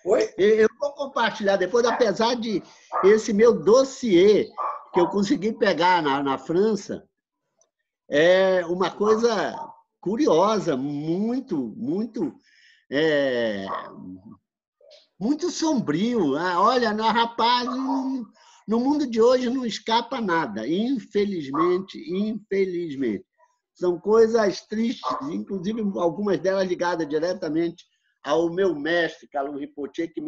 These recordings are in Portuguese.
Oi? Eu vou compartilhar depois, apesar de esse meu dossiê que eu consegui pegar na França, é uma coisa curiosa, é, muito sombrio. Olha, rapaz, no mundo de hoje não escapa nada, infelizmente, infelizmente. São coisas tristes, inclusive algumas delas ligadas diretamente ao meu mestre, Carlo Ripotier, que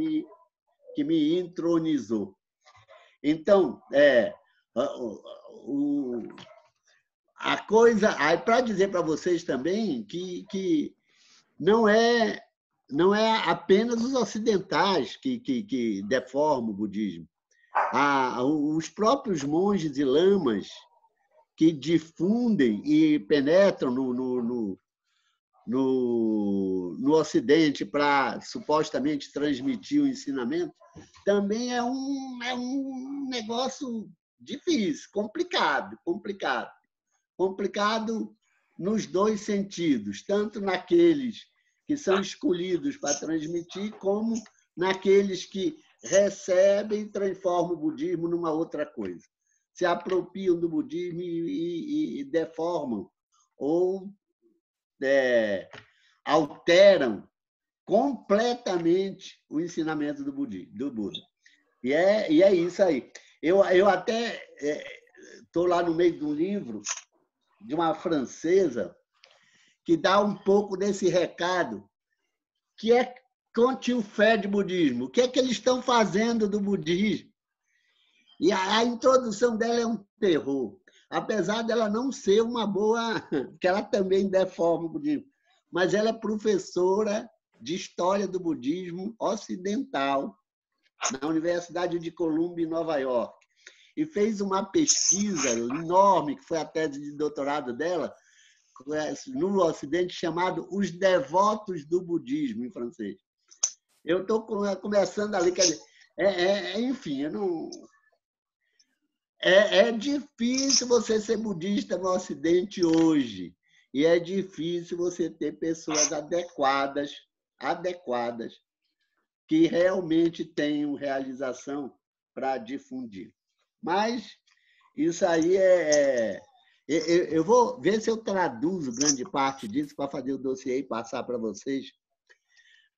me entronizou. Então, a coisa... Para dizer para vocês também que não é apenas os ocidentais que deformam o budismo. Os próprios monges e lamas que difundem e penetram no Ocidente para supostamente transmitir o ensinamento, também é um negócio difícil, complicado nos dois sentidos, tanto naqueles que são escolhidos para transmitir, como naqueles que recebem e transformam o budismo numa outra coisa. Se apropriam do budismo e deformam ou alteram completamente o ensinamento do Buda. E é isso aí. Eu até estou lá no meio de um livro de uma francesa que dá um pouco desse recado, que é conte o fé de budismo. O que é que eles estão fazendo do budismo? E a introdução dela é um terror. Apesar dela não ser uma boa... que ela também deforma o budismo. Mas ela é professora de História do Budismo Ocidental na Universidade de Columbia, em Nova York. E fez uma pesquisa enorme, que foi a tese de doutorado dela, no Ocidente, chamado Os Devotos do Budismo, em francês. Eu estou começando ali, quer dizer, enfim, eu não... É difícil você ser budista no Ocidente hoje. E é difícil você ter pessoas adequadas, que realmente tenham realização para difundir. Mas isso aí eu vou ver se eu traduzo grande parte disso para fazer o dossiê e passar para vocês.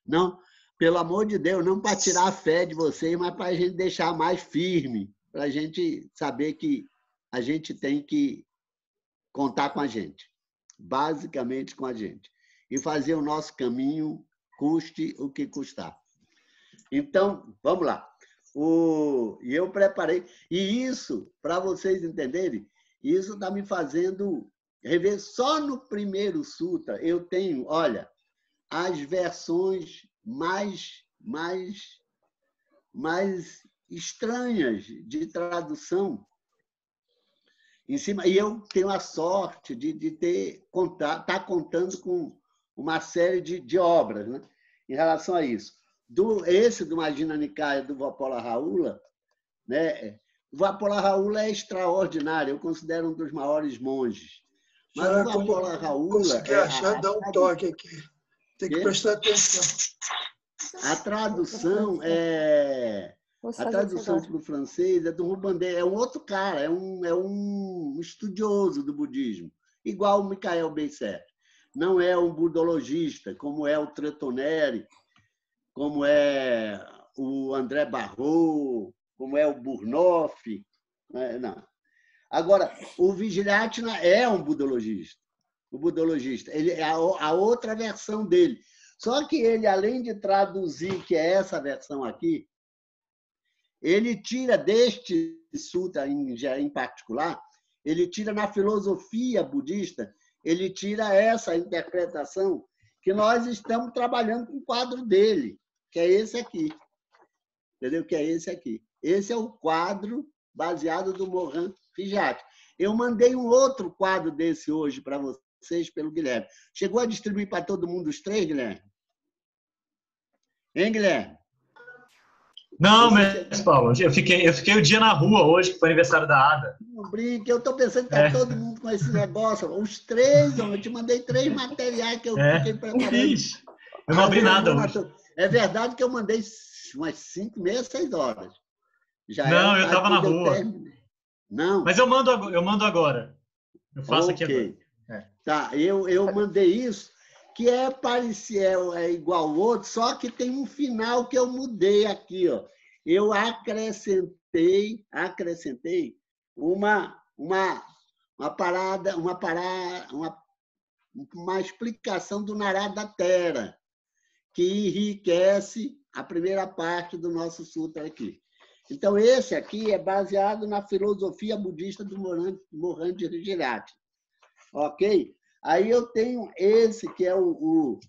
Não, pelo amor de Deus, não para tirar a fé de vocês, mas para a gente deixar mais firme, para a gente saber que a gente tem que contar com a gente, basicamente com a gente, e fazer o nosso caminho, custe o que custar. Então, vamos lá. E eu preparei. E isso, para vocês entenderem, isso está me fazendo rever. Só no primeiro sutra eu tenho, olha, as versões mais estranhas de tradução em cima. E eu tenho a sorte de estar contando com uma série de obras, né, em relação a isso. Esse do Majjhima Nikaya, do Vapolaharaula, né? O Vapolaharaula é extraordinário, eu considero um dos maiores monges. Mas o Vapolaharaula... Consegui achar, dá um toque aqui. Tem que prestar atenção. A tradução para o francês é do Rubandé, é um outro cara, é um estudioso do budismo, igual o Michael Beisser. Não é um budologista, como é o Tretoneri, como é o André Barrault, como é o Burnoff. Não. Agora, o Vigilyatna é um budologista. O budologista. Ele é a outra versão dele. Só que ele, além de traduzir, que é essa versão aqui, ele tira deste sutra em particular, ele tira na filosofia budista, ele tira essa interpretação que nós estamos trabalhando com o quadro dele, que é esse aqui. Entendeu? Que é esse aqui. Esse é o quadro baseado do Mohan Fijat. Eu mandei um outro quadro desse hoje para vocês pelo Guilherme. Chegou a distribuir para todo mundo os 3, Guilherme? Hein, Guilherme? Não, mestre Paulo. Eu fiquei o dia na rua hoje, que foi aniversário da Ada. Não brinque, eu estou pensando que está todo mundo com esse negócio. Os 3, eu te mandei 3 materiais que eu fiquei preparando. Eu não abri nada hoje. É verdade que eu mandei umas 5, meia, 6 horas. Já Não, é eu estava na quando eu rua. terminei. Não? Mas eu mando agora. Eu faço aqui agora. Ok. Tá, eu mandei isso, que é parecido, é igual ao outro, só que tem um final que eu mudei aqui, ó. Eu acrescentei uma explicação do Narada-Tera, que enriquece a primeira parte do nosso sutra aqui. Então, esse aqui é baseado na filosofia budista do Mohan Rijirati. Ok? Aí eu tenho esse, que é o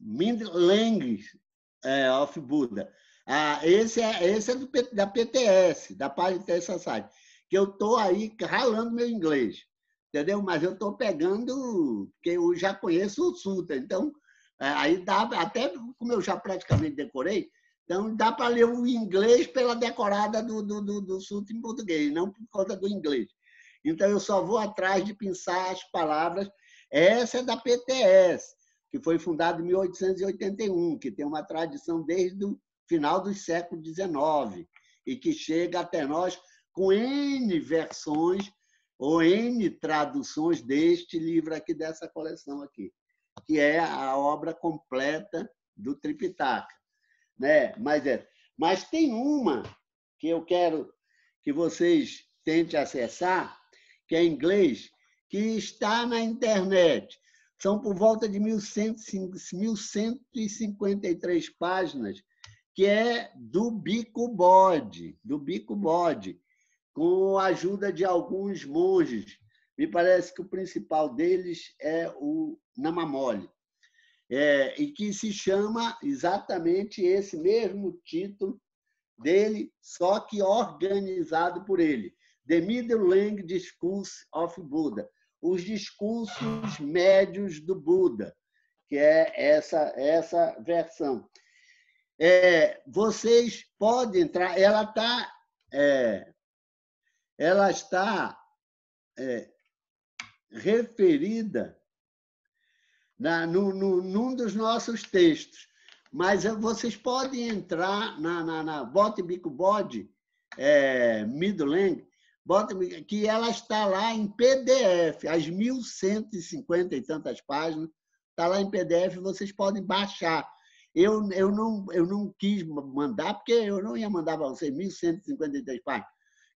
Mind Language of Buddha. Esse é da PTS, da Parity Society, que eu estou aí ralando meu inglês, entendeu? Mas eu estou pegando, porque eu já conheço o Sutra, então aí dá, até como eu já praticamente decorei, então dá para ler o inglês pela decorada do Sutra em português, não por conta do inglês. Então eu só vou atrás de pensar as palavras. Essa é da PTS, que foi fundada em 1881, que tem uma tradição desde o final do século XIX e que chega até nós com N versões ou N traduções deste livro aqui, dessa coleção aqui, que é a obra completa do Tripitaka. Né? Mas tem uma que eu quero que vocês tentem acessar, que é em inglês, que está na internet. São por volta de 1153 páginas, que é do Bhikkhu Bodhi, com a ajuda de alguns monges. Me parece que o principal deles é o Namamoli, e que se chama exatamente esse mesmo título dele, só que organizado por ele. The Middle Language Discourse of Buddha, os discursos médios do Buda, que é essa versão. Vocês podem entrar, ela está referida num dos nossos textos, mas vocês podem entrar na Bota Bhikkhu Bodhi, Middle Language, que ela está lá em PDF, as 1150 e tantas páginas, está lá em PDF, vocês podem baixar. Eu não quis mandar, porque eu não ia mandar para vocês 1153 páginas.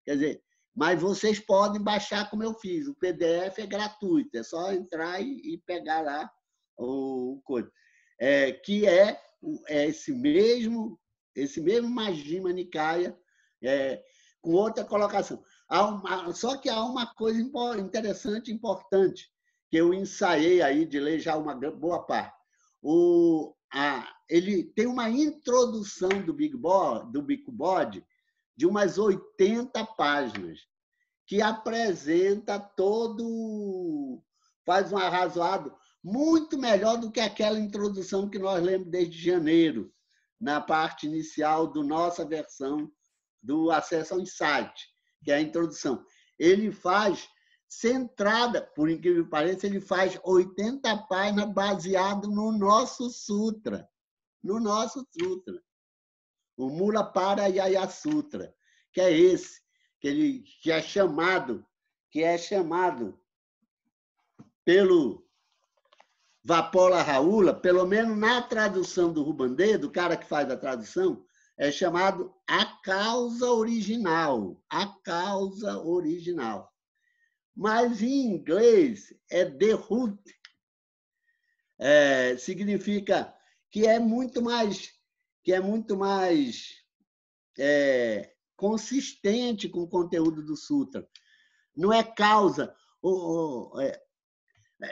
Quer dizer, mas vocês podem baixar como eu fiz. O PDF é gratuito, é só entrar e pegar lá o coisa. Que é esse mesmo Majjhima Nikaya, com outra colocação. Só que há uma coisa interessante e importante, que eu ensaiei aí de ler já uma boa parte. Ele tem uma introdução do Bhikkhu Bodhi de umas 80 páginas, que apresenta faz um arrazoado muito melhor do que aquela introdução que nós lemos desde janeiro, na parte inicial da nossa versão do Acesso ao Insight, que é a introdução. Ele faz centrada, por incrível que pareça, ele faz 80 páginas baseado no nosso sutra. O Mula Parayaya Sutra, que é esse, que é chamado pelo Vapola Raula, pelo menos na tradução do Rubandê, do cara que faz a tradução, é chamado a causa original. Mas em inglês é the root. Significa que é muito mais consistente com o conteúdo do sutra. Não é causa.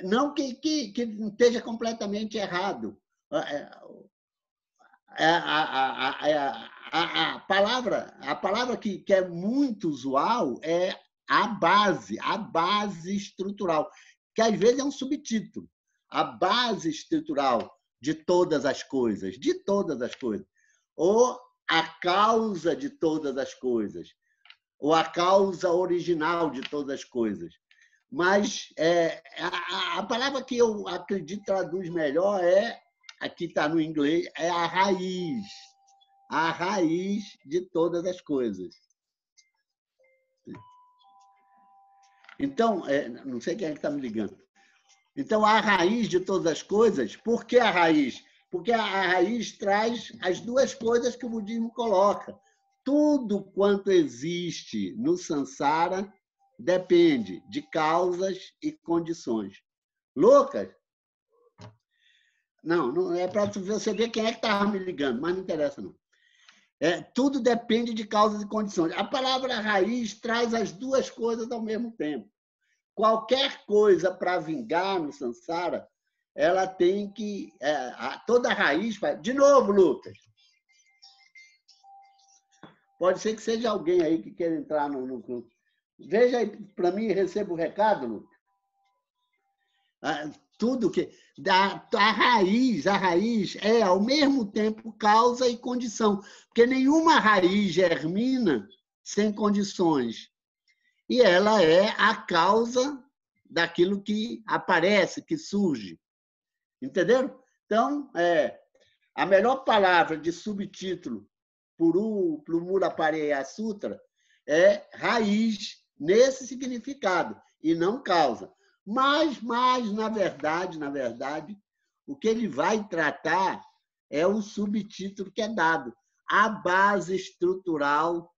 Não que esteja completamente errado. A palavra que é muito usual é a base estrutural, que às vezes é um subtítulo. A base estrutural de todas as coisas, ou a causa de todas as coisas, ou a causa original de todas as coisas. Mas a palavra que eu acredito traduz melhor aqui está no inglês, é a raiz de todas as coisas. Então, não sei quem é que está me ligando. Então, a raiz de todas as coisas, por que a raiz? Porque a raiz traz as duas coisas que o budismo coloca. Tudo quanto existe no samsara depende de causas e condições. Lucas? Não é para você ver quem é que estava me ligando, mas não interessa, não. Tudo depende de causas e condições. A palavra raiz traz as duas coisas ao mesmo tempo. Qualquer coisa para vingar no samsara, ela tem que... toda raiz... De novo, Lucas. Pode ser que seja alguém aí que queira entrar no clube. Veja aí para mim, receba o recado, Lucas. Tudo que... A raiz é, ao mesmo tempo, causa e condição. Porque nenhuma raiz germina sem condições. E ela é a causa daquilo que aparece, que surge. Entenderam? Então, a melhor palavra de subtítulo para o Mulapareya Sutra é raiz, nesse significado, e não causa. Mas, na verdade, o que ele vai tratar é o subtítulo que é dado, a base estrutural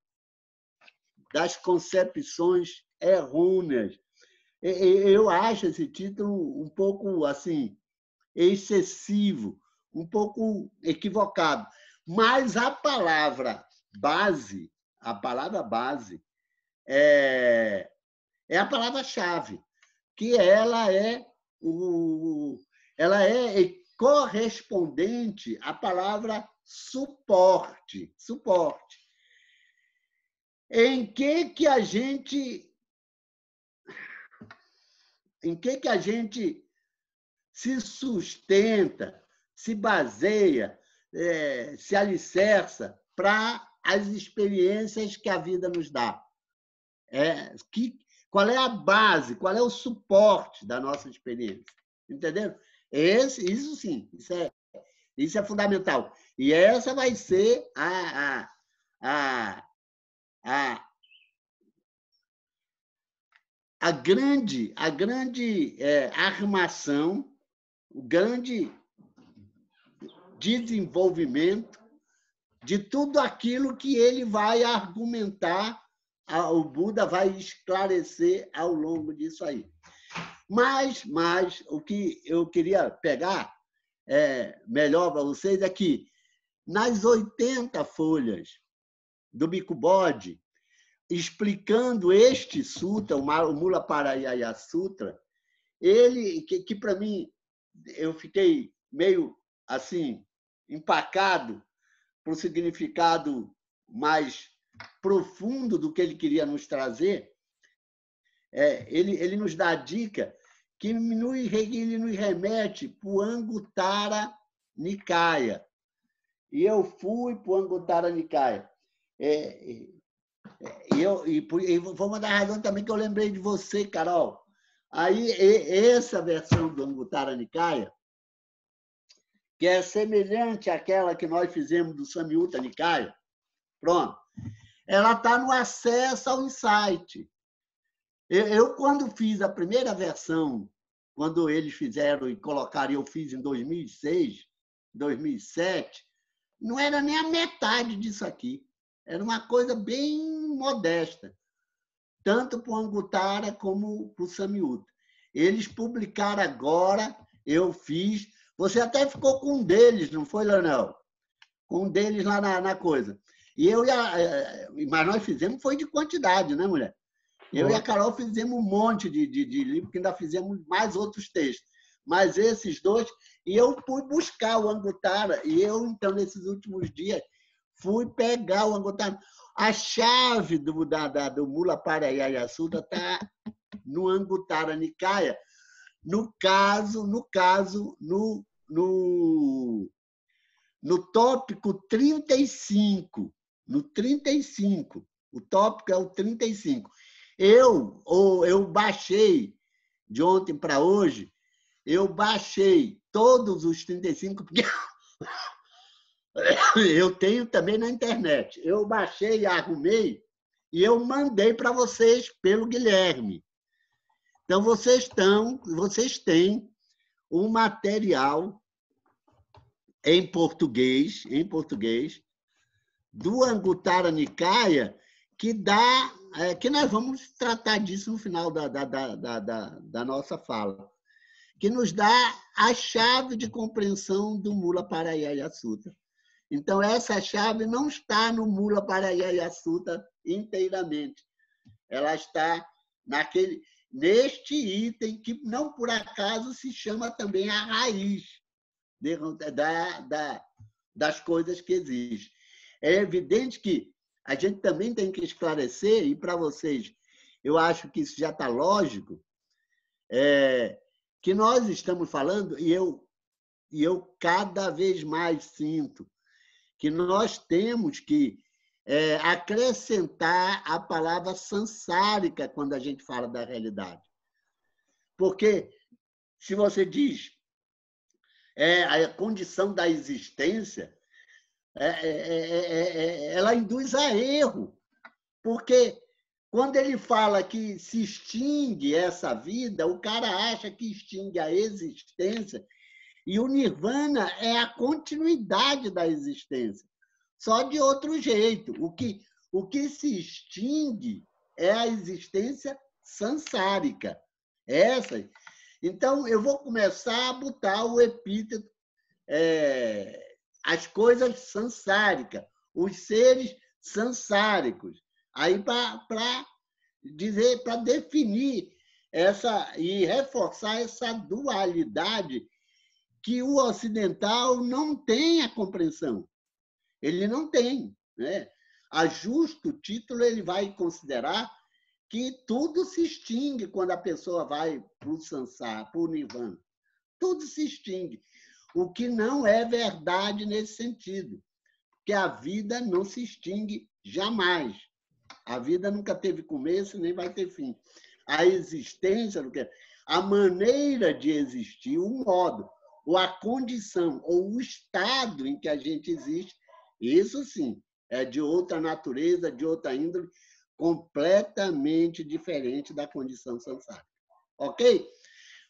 das concepções errôneas. Eu acho esse título um pouco assim excessivo, um pouco equivocado. Mas a palavra base é a palavra-chave, que ela é correspondente à palavra suporte. Em que a gente se sustenta, se baseia, se alicerça para as experiências que a vida nos dá? Qual é a base, qual é o suporte da nossa experiência? Entenderam? Isso sim, isso é fundamental. E essa vai ser a grande armação, o grande desenvolvimento de tudo aquilo que ele vai argumentar, o Buda vai esclarecer ao longo disso aí. Mas o que eu queria pegar melhor para vocês é que, nas 80 folhas do Bhikkhu Bodhi, explicando este sutra, o Mulapareya Sutra, ele, que para mim, eu fiquei meio assim, empacado para o significado mais profundo do que ele queria nos trazer, ele nos dá a dica que ele nos remete para o Anguttara Nikaya. E eu fui para o Anguttara Nikaya. E foi uma das razões também que eu lembrei de você, Carol. Aí, essa versão do Anguttara Nikaya, que é semelhante àquela que nós fizemos do Samyutta Nikaya, pronto, ela está no acesso ao insight. Eu, quando fiz a primeira versão, quando eles fizeram e colocaram, eu fiz em 2006, 2007, não era nem a metade disso aqui. Era uma coisa bem modesta, tanto para o Anguttara como para o Samyutta. Eles publicaram agora, eu fiz. Você até ficou com um deles, não foi, Leonel? Com um deles lá na coisa. Mas nós fizemos foi de quantidade, né, mulher? Eu e a Carol fizemos um monte de livro, que ainda fizemos mais outros textos. Mas esses dois, e eu fui buscar o Anguttara, e eu, então, nesses últimos dias, fui pegar o Anguttara. A chave do Mulapareya Sutra está no Anguttara Nikaya, no tópico 35. No 35. O tópico é o 35. Eu baixei de ontem para hoje, eu baixei todos os 35, porque eu tenho também na internet. Eu baixei, arrumei e eu mandei para vocês pelo Guilherme. Então, vocês têm um material em português, do Anguttara Nikaya, que nós vamos tratar disso no final da nossa fala, que nos dá a chave de compreensão do Mula Parayaya Sutta. Então, essa chave não está no Mula Parayaya Sutta inteiramente. Ela está neste item que, não por acaso, se chama também a raiz das coisas que existem. É evidente que a gente também tem que esclarecer, e para vocês, eu acho que isso já está lógico, que nós estamos falando, e eu cada vez mais sinto que nós temos que acrescentar a palavra sansárica quando a gente fala da realidade. Porque, se você diz a condição da existência, ela induz a erro. Porque quando ele fala que se extingue essa vida, o cara acha que extingue a existência, e o nirvana é a continuidade da existência, só de outro jeito. O que se extingue é a existência sansárica. Essa. Então, eu vou começar a botar o epíteto, as coisas sansáricas, os seres sansáricos, aí para definir e reforçar essa dualidade que o ocidental não tem a compreensão. Ele não tem, né? A justo título, ele vai considerar que tudo se extingue quando a pessoa vai para o sansara, para o nirvana. Tudo se extingue. O que não é verdade nesse sentido, porque a vida não se extingue jamais. A vida nunca teve começo nem vai ter fim. A existência, a maneira de existir, o modo, ou a condição, ou o estado em que a gente existe, isso sim, é de outra natureza, de outra índole, completamente diferente da condição sansárica. Ok?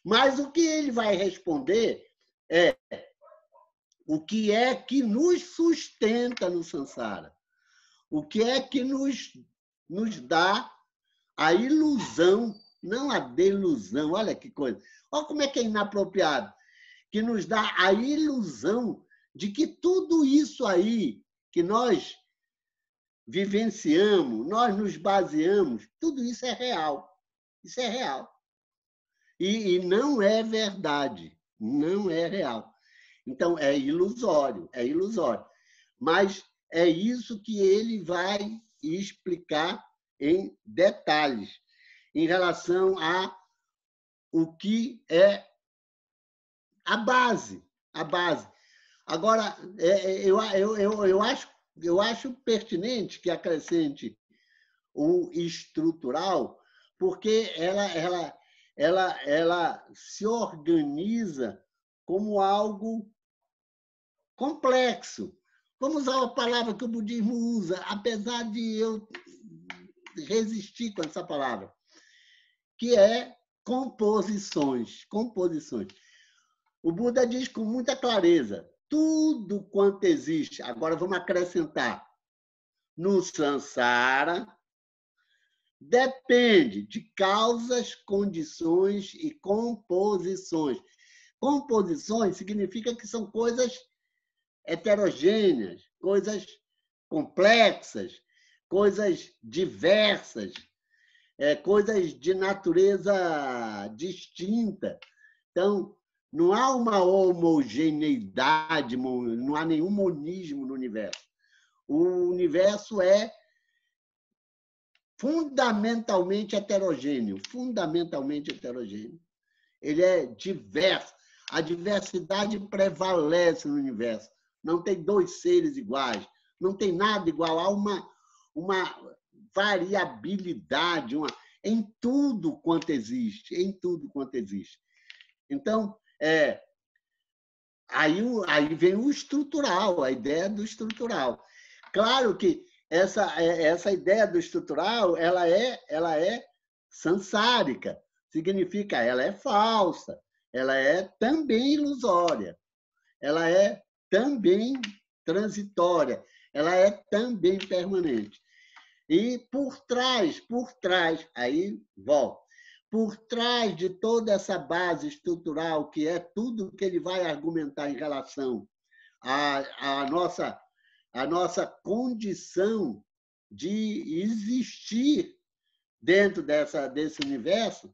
Mas o que ele vai responder é o que é que nos sustenta no sansara, o que é que nos dá a ilusão, não a delusão, olha que coisa, olha como é que é inapropriado, que nos dá a ilusão de que tudo isso aí que nós vivenciamos, nós nos baseamos, tudo isso é real. Isso é real. E não é verdade, não é real. Então, é ilusório. Mas é isso que ele vai explicar em detalhes em relação a o que é a base. Agora, eu acho pertinente que acrescente o estrutural, porque ela se organiza como algo complexo. Vamos usar a palavra que o budismo usa, apesar de eu resistir com essa palavra, que é composições. O Buda diz com muita clareza, tudo quanto existe, agora vamos acrescentar, no sansara, depende de causas, condições e composições. Composições significa que são coisas heterogêneas, coisas complexas, coisas diversas, coisas de natureza distinta. Então, não há uma homogeneidade, não há nenhum monismo no universo. O universo é fundamentalmente heterogêneo. Ele é diverso. A diversidade prevalece no universo. Não tem dois seres iguais. Não tem nada igual. Há uma variabilidade em tudo quanto existe, em tudo quanto existe. Então, aí vem o estrutural, a ideia do estrutural. Claro que essa ideia do estrutural ela é sansárica, significa ela é falsa, ela é também ilusória, ela é também transitória, ela é também permanente. E por trás, aí volta, por trás de toda essa base estrutural, que é tudo que ele vai argumentar em relação à nossa condição de existir dentro desse universo,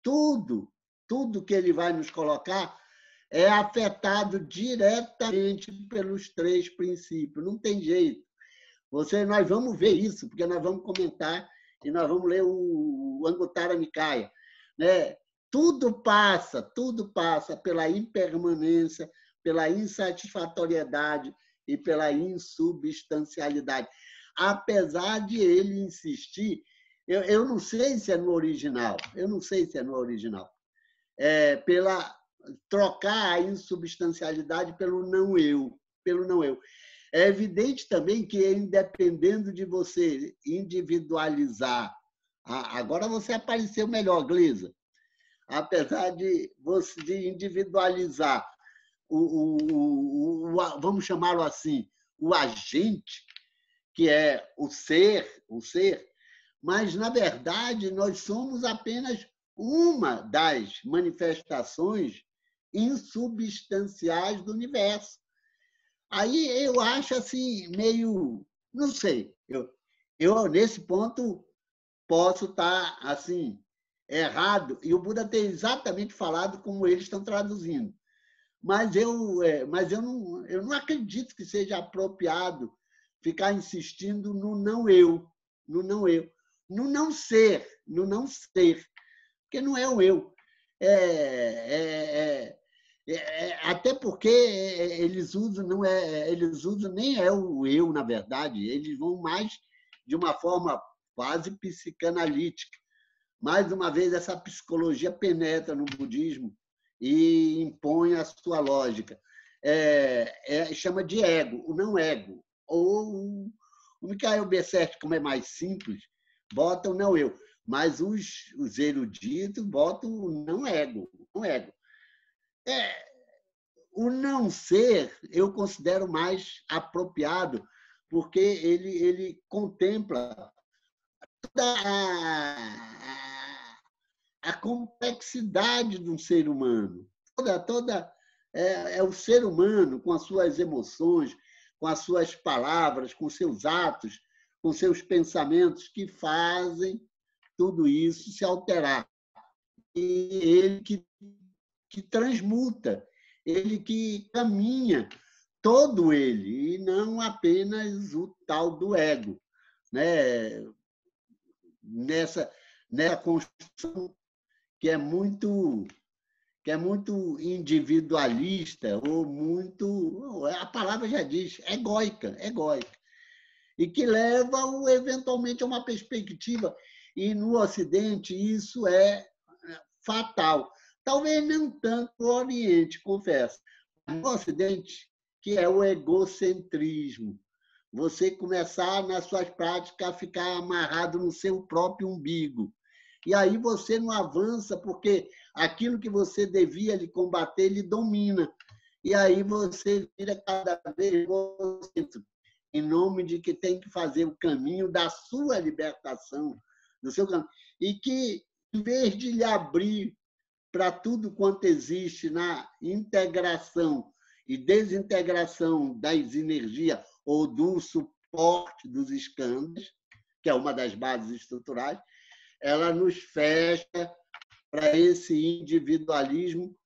tudo que ele vai nos colocar é afetado diretamente pelos 3 princípios. Não tem jeito. Nós vamos ver isso, porque nós vamos comentar e nós vamos ler o Anguttara Nikaya, né? Tudo passa pela impermanência, pela insatisfatoriedade e pela insubstancialidade. Apesar de ele insistir, eu não sei se é no original, pela trocar a insubstancialidade pelo não eu. É evidente também que, dependendo de você individualizar, agora você apareceu melhor, Glisa, apesar de você individualizar vamos chamá-lo assim, o agente, que é o ser, mas, na verdade, nós somos apenas uma das manifestações insubstanciais do universo. Aí eu acho assim, meio... Não sei. Eu nesse ponto, posso estar assim, errado, e o Buda tem exatamente falado como eles estão traduzindo. Mas eu não acredito que seja apropriado ficar insistindo no não eu, no não ser, porque não é o eu. Até porque eles usam nem é o eu, na verdade, eles vão mais de uma forma quase psicanalítica. Mais uma vez, essa psicologia penetra no budismo e impõe a sua lógica. Chama de ego, o não ego. Ou o Mikhail Bessert, como é mais simples, bota o não eu, mas os eruditos botam o não ego. O não ser eu considero mais apropriado, porque ele contempla toda a complexidade de um ser humano. É o ser humano com as suas emoções, com as suas palavras, com seus atos, com seus pensamentos, que fazem tudo isso se alterar. E ele que transmuta, ele que caminha, todo ele, e não apenas o tal do ego, né? Nessa construção que é muito individualista, ou muito, a palavra já diz, egóica, e que leva eventualmente a uma perspectiva, e no Ocidente isso é fatal. Talvez não tanto no Oriente, confesso. No Ocidente, que é o egocentrismo. Você começar, nas suas práticas, a ficar amarrado no seu próprio umbigo. E aí você não avança, porque aquilo que você devia lhe combater, lhe domina. E aí você vira cada vez egocêntrico, em nome de que tem que fazer o caminho da sua libertação, do seu caminho. E que, em vez de lhe abrir para tudo quanto existe na integração e desintegração das energias ou do suporte dos skandhas, que é uma das bases estruturais, ela nos fecha para esse individualismo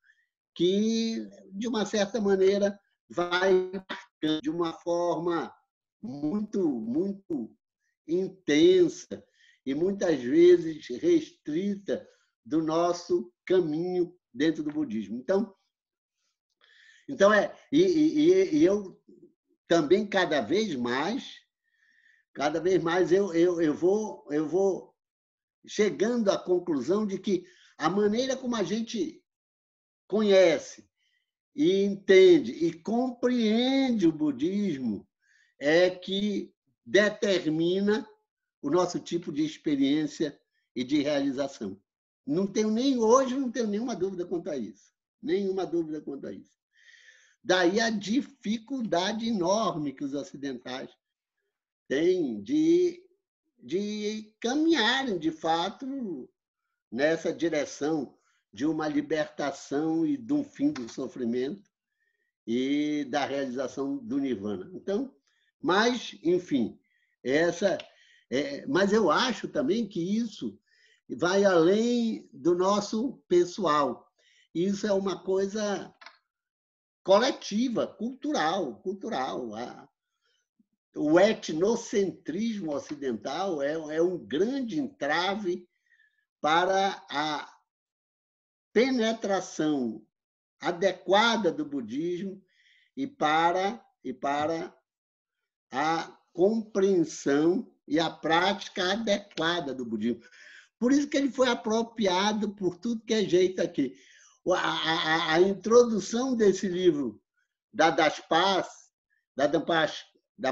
que, de uma certa maneira, vai marcando de uma forma muito intensa e muitas vezes restrita do nosso caminho dentro do budismo. Então eu também cada vez mais eu vou chegando à conclusão de que a maneira como a gente conhece e entende e compreende o budismo é que determina o nosso tipo de experiência e de realização. Hoje não tenho nenhuma dúvida quanto a isso. Nenhuma dúvida quanto a isso. Daí a dificuldade enorme que os ocidentais têm de caminharem, de fato, nessa direção de uma libertação e de um fim do sofrimento e da realização do nirvana. Então, mas, enfim, mas eu acho também que isso vai além do nosso pessoal. Isso é uma coisa coletiva, cultural. O etnocentrismo ocidental é um grande entrave para a penetração adequada do budismo e para a compreensão e a prática adequada do budismo. Por isso que ele foi apropriado por tudo que é jeito aqui. A introdução desse livro da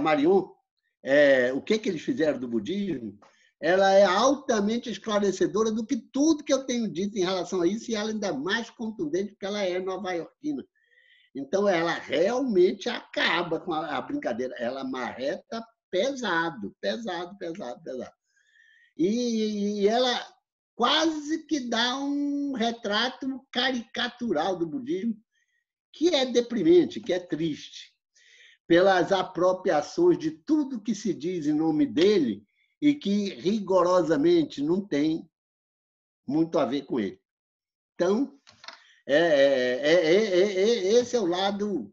Marion, o que eles fizeram do budismo, ela é altamente esclarecedora do que tudo que eu tenho dito em relação a isso, e ela ainda mais contundente, porque ela é nova-iorquina. Então, ela realmente acaba com a brincadeira. Ela marreta pesado. E ela quase que dá um retrato caricatural do budismo, que é deprimente, que é triste, pelas apropriações de tudo que se diz em nome dele e que rigorosamente não tem muito a ver com ele. Então, esse é o lado,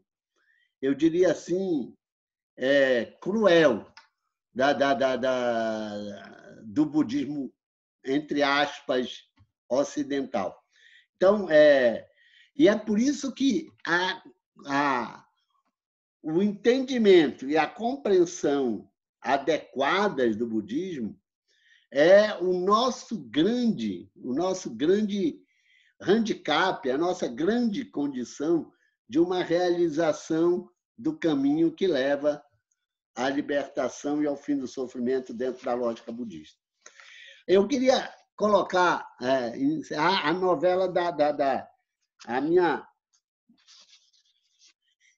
eu diria assim, cruel do budismo, entre aspas, ocidental. Então, e é por isso que o entendimento e a compreensão adequadas do budismo é o nosso grande handicap, a nossa grande condição de uma realização do caminho que leva à libertação e ao fim do sofrimento dentro da lógica budista. Eu queria colocar a novela a minha...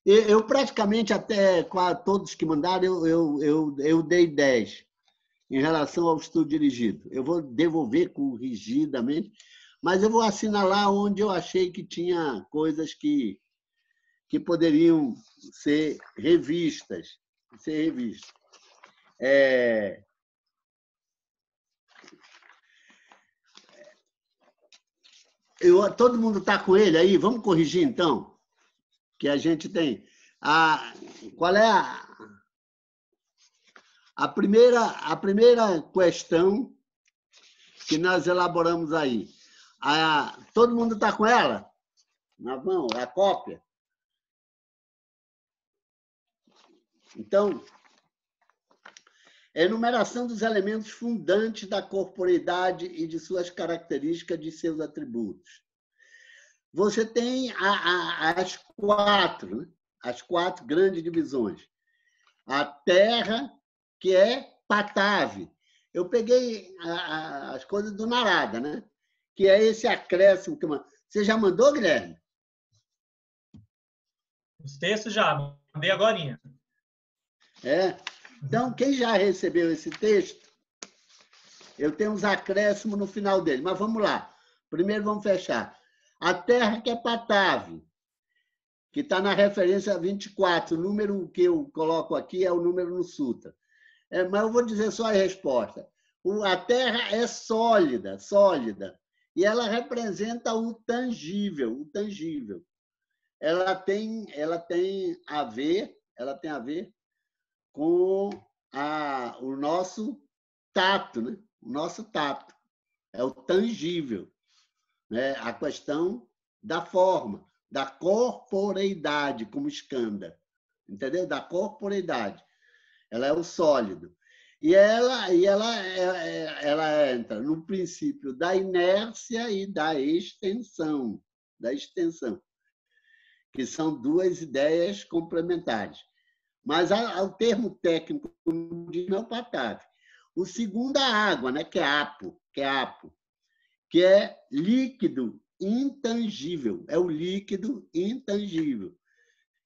Eu praticamente, até todos que mandaram, eu dei 10 em relação ao estudo dirigido. Eu vou devolver corrigidamente, mas eu vou assinalar onde eu achei que tinha coisas que poderiam ser revistas. Todo mundo está com ele aí? Vamos corrigir, então? Que a gente tem. Qual é a primeira questão que nós elaboramos aí? Todo mundo está com ela? Na mão, a cópia? Então, enumeração dos elementos fundantes da corporeidade e de suas características, de seus atributos. Você tem as quatro grandes divisões. A terra, que é Patave. Eu peguei as coisas do Narada, né? Que é esse acréscimo. Você já mandou, Guilherme? Os textos já, mandei agorinha. Então, quem já recebeu esse texto, eu tenho uns acréscimos no final dele. Mas vamos lá. Primeiro vamos fechar. A terra, que é Patave, que está na referência 24. O número que eu coloco aqui é o número no Sutra. Mas eu vou dizer só a resposta. A terra é sólida. E ela representa o tangível. Ela tem a ver com o nosso tato, né? O nosso tato. É o tangível. Né? A questão da forma, da corporeidade, como Skanda. Entendeu? Da corporeidade. Ela é o sólido. Ela entra no princípio da inércia e da extensão, que são duas ideias complementares. Mas o termo técnico é o PATAF. O segundo, a água, né? que é apo, que é líquido intangível. É o líquido intangível,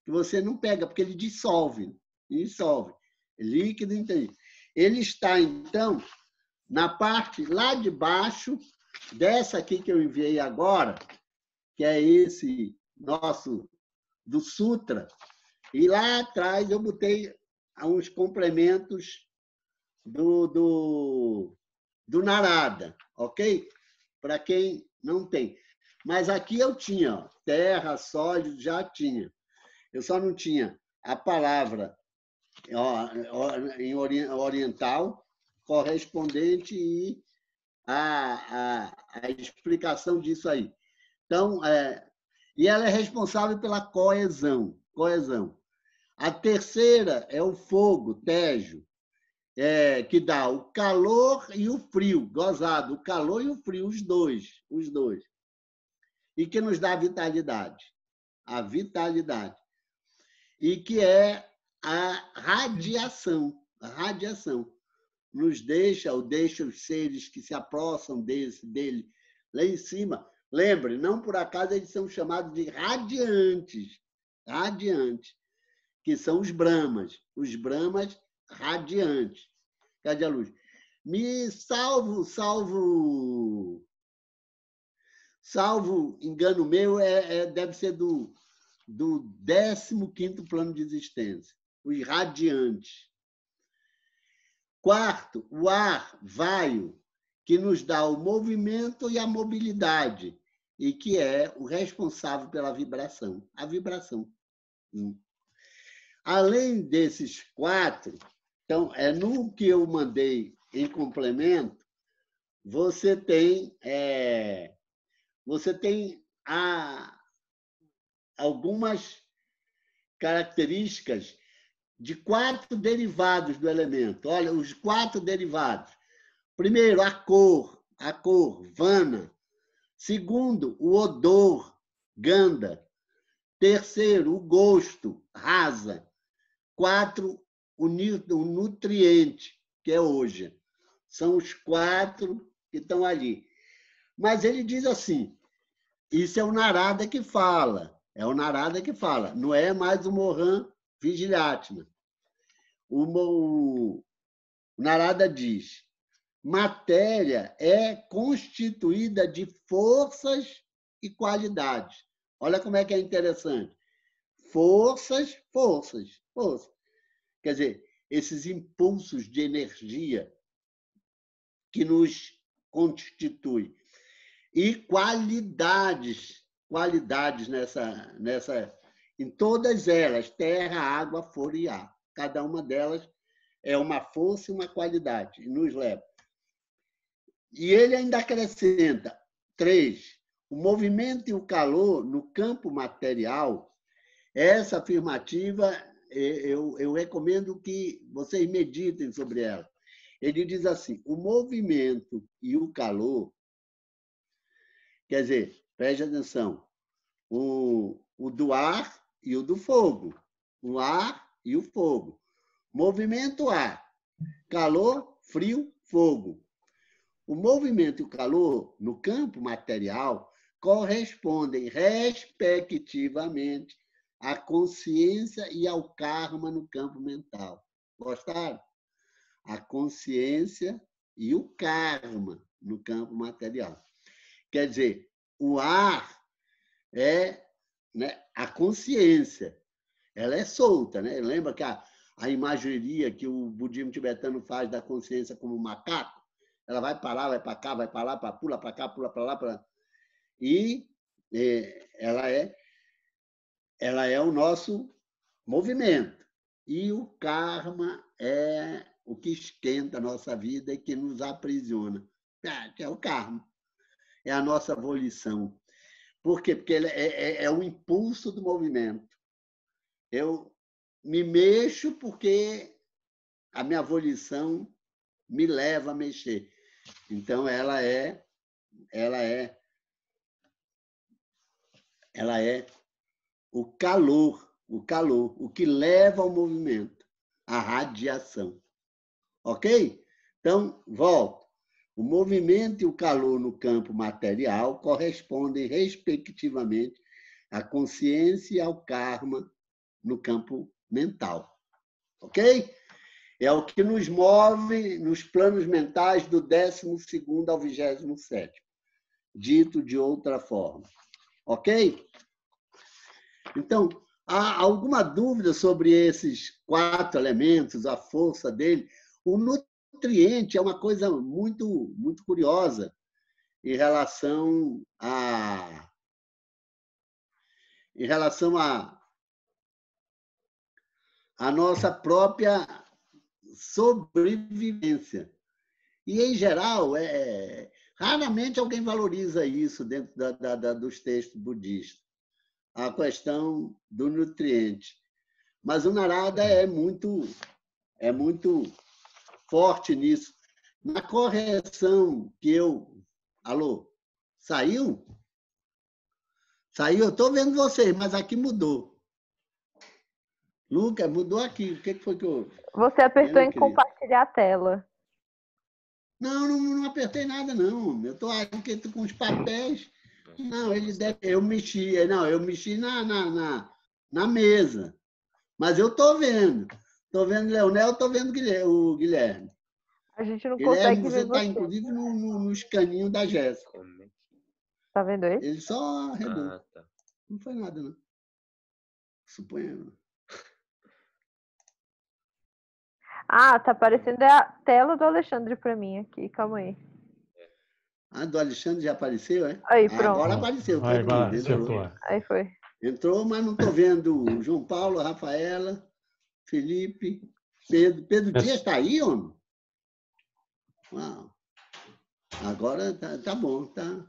que você não pega, porque ele dissolve. Líquido intangível. Ele está, então, na parte lá de baixo dessa aqui que eu enviei agora, que é esse nosso do Sutra, e lá atrás eu botei uns complementos do Narada, ok? Para quem não tem. Mas aqui eu tinha, ó, terra, sólido, já tinha. Eu só não tinha a palavra em oriental correspondente e a explicação disso aí. Então, e ela é responsável pela coesão. A terceira é o fogo, tejo, que dá o calor e o frio, gozado, o calor e o frio, os dois. E que nos dá a vitalidade. E que é a radiação. Nos deixa os seres que se aproximam dele lá em cima. Lembre, não por acaso eles são chamados de radiantes, que são os Brahmas radiantes. Cadê a luz? Me salvo engano meu, deve ser do 15º plano de existência, os radiantes. Quarto, o ar vaio, que nos dá o movimento e a mobilidade, e que é o responsável pela vibração, a vibração. Além desses 4, então, no que eu mandei em complemento, você tem algumas características de 4 derivados do elemento. Olha, os 4 derivados. Primeiro, a cor, vana. Segundo, o odor, ganda. Terceiro, o gosto, rasa. 4, o nutriente, que é hoje. São os 4 que estão ali. Mas ele diz assim, isso é o Narada que fala, não é mais o Mohan Vigilatma. O Narada diz, matéria é constituída de forças e qualidades. Olha como é que é interessante. Forças. Quer dizer, esses impulsos de energia que nos constituem. E qualidades em todas elas, terra, água, fogo e ar. Cada uma delas é uma força e uma qualidade, e nos leva. E ele ainda acrescenta 3, o movimento e o calor no campo material. Essa afirmativa, eu recomendo que vocês meditem sobre ela. Ele diz assim, o movimento e o calor, quer dizer, preste atenção, o do ar e o do fogo. O ar e o fogo. Movimento, ar. Calor, frio, fogo. O movimento e o calor no campo material correspondem, respectivamente, à consciência e ao karma no campo mental. Gostaram? A consciência e o karma no campo material. Quer dizer, o ar é, né, a consciência. Ela é solta, né? Lembra que a imageria que o budismo tibetano faz da consciência como um macaco? Ela vai para lá, vai para cá, vai para lá, pula para cá, pula para lá. E ela é o nosso movimento. E o karma é o que esquenta a nossa vida e que nos aprisiona. É o karma. É a nossa volição. Por quê? Porque ele é o impulso do movimento. Eu me mexo porque a minha volição me leva a mexer. Então, ela é o calor, o que leva ao movimento, a radiação. Ok? Então, volto. O movimento e o calor no campo material correspondem, respectivamente, à consciência e ao karma no campo mental. Ok? É o que nos move nos planos mentais do 12º ao 27º, dito de outra forma. Ok? Então, há alguma dúvida sobre esses 4 elementos, a força dele? O nutriente é uma coisa muito, muito curiosa em relação à nossa própria sobrevivência. E, em geral, raramente alguém valoriza isso dentro dos textos budistas, a questão do nutriente. Mas o Narada é muito forte nisso. Na correção que eu... Alô? Saiu? Saiu? Eu estou vendo vocês, mas aqui mudou. Lucas, mudou aqui. O que foi que houve? Você apertou em compartilhar a tela. Não apertei nada, não. Eu estou aqui com os papéis. Não, eu mexi. Não, eu mexi na mesa. Mas eu estou vendo. Estou vendo o Leonel, estou vendo o Guilherme. A gente não Guilherme, consegue você ver está, você. inclusive, no escaninho da Jéssica. Tá vendo ele? Ele só arredou. Tá. Não foi nada, não. Suponho. Ah, tá aparecendo a tela do Alexandre para mim aqui. Calma aí. Ah, do Alexandre já apareceu, é? Aí, pronto. Agora apareceu. Aí, agora todo mundo. acertou. Aí foi. Entrou, mas não estou vendo o João Paulo, a Rafaela, Felipe, Pedro. Pedro Dias está aí, homem? Uau. Agora tá bom, tá.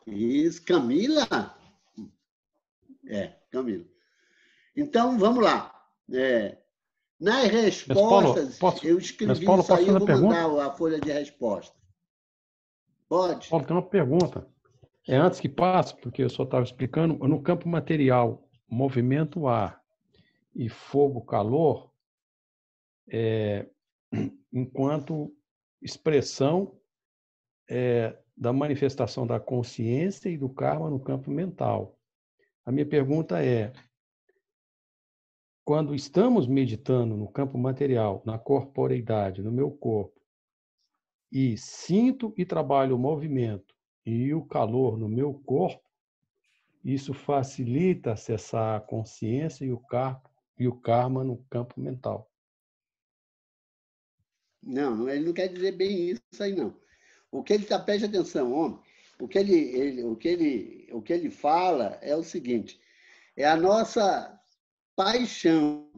Isso. Camila? Camila. Então, vamos lá. Nas respostas, eu escrevi Paulo, isso aí, eu vou pergunta? mandar a folha de resposta. Pode? Paulo, tem uma pergunta. Antes que passe, porque eu só estava explicando, no campo material, movimento ar e fogo calor, enquanto expressão da manifestação da consciência e do karma no campo mental. A minha pergunta é, quando estamos meditando no campo material, na corporeidade, no meu corpo, e sinto e trabalho o movimento e o calor no meu corpo, isso facilita acessar a consciência e o karma no campo mental. Não, ele não quer dizer bem isso aí, não. O que ele está, preste atenção, homem, o que ele fala é o seguinte, é a nossa paixão,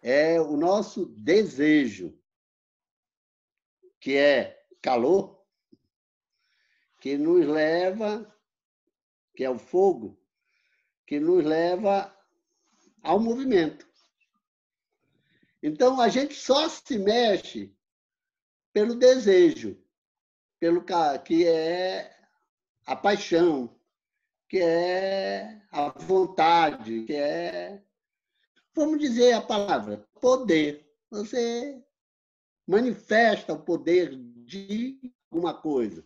é o nosso desejo, que é calor, que nos leva, que é o fogo, que nos leva ao movimento. Então, a gente só se mexe pelo desejo, que é a paixão, que é a vontade, que é, vamos dizer a palavra, poder. Você manifesta o poder de alguma coisa.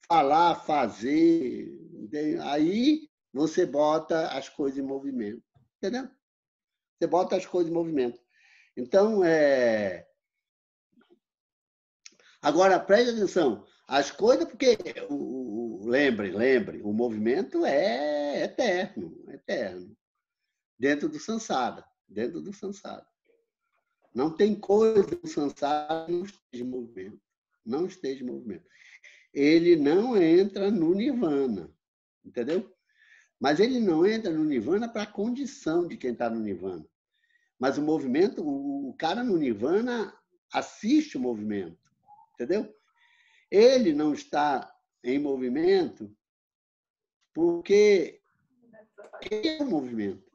Falar, fazer, aí você bota as coisas em movimento. Entendeu? Você bota as coisas em movimento. Então, agora, preste atenção. As coisas, porque, lembre, o movimento é eterno. Dentro do samsara. Não tem coisa do samsara que não esteja em movimento. Não esteja em movimento. Ele não entra no nirvana. Entendeu? Mas ele não entra no nirvana para a condição de quem está no nirvana. Mas o movimento, o cara no nirvana assiste o movimento. Entendeu? Ele não está em movimento porque ele é o movimento.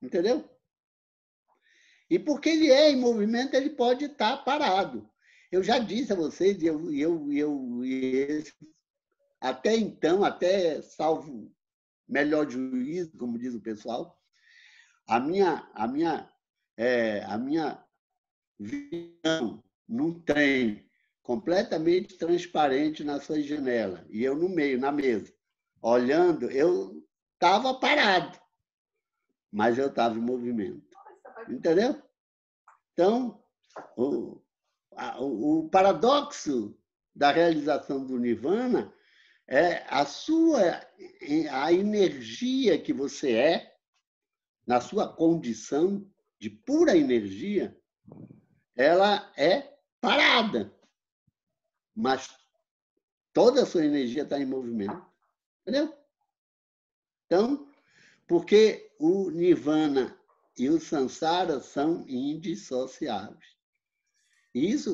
Entendeu? E porque ele é em movimento, ele pode estar parado. Eu já disse a vocês, até então, até salvo melhor juízo, como diz o pessoal, a minha visão num trem completamente transparente na sua janela, e eu no meio, na mesa, olhando, eu estava parado, mas eu estava em movimento. Entendeu? Então, o paradoxo da realização do Nirvana é a energia que você é, na sua condição de pura energia, ela é parada. Mas toda a sua energia está em movimento. Entendeu? Então, porque o Nirvana e o Sansara são indissociáveis. Isso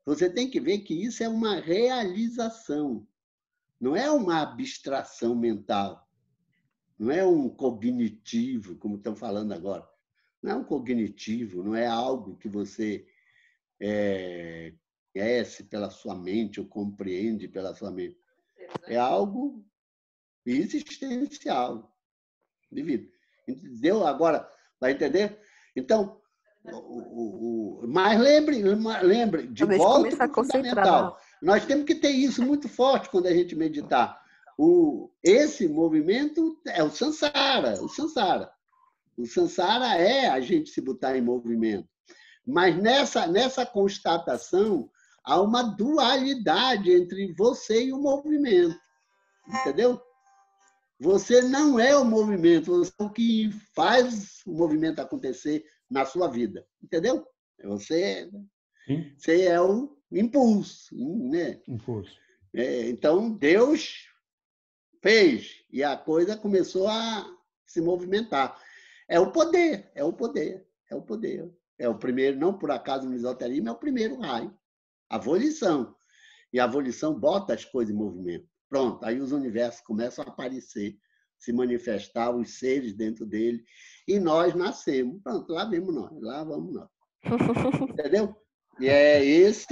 você tem que ver que isso é uma realização, não é uma abstração mental, não é um cognitivo, como estão falando agora. Não é um cognitivo, não é algo que você conhece pela sua mente ou compreende pela sua mente. É algo existencial de vida. Entendeu? Agora, vai entender? Então, mas lembre, de volta para o fundamental. Nós temos que ter isso muito forte quando a gente meditar. Esse movimento é o Sansara. O Sansara é a gente se botar em movimento. Mas nessa constatação, há uma dualidade entre você e o movimento. Entendeu? Você não é o movimento, você é o que faz o movimento acontecer na sua vida. Entendeu? Você é o impulso. Né? Impulso. Então, Deus fez e a coisa começou a se movimentar. É o poder. É o primeiro, não por acaso no esoterismo, é o primeiro raio. A volição. E a volição bota as coisas em movimento. Pronto, aí os universos começam a aparecer, se manifestar, os seres dentro dele, e nós nascemos. Pronto, lá vamos nós. Entendeu? E é esse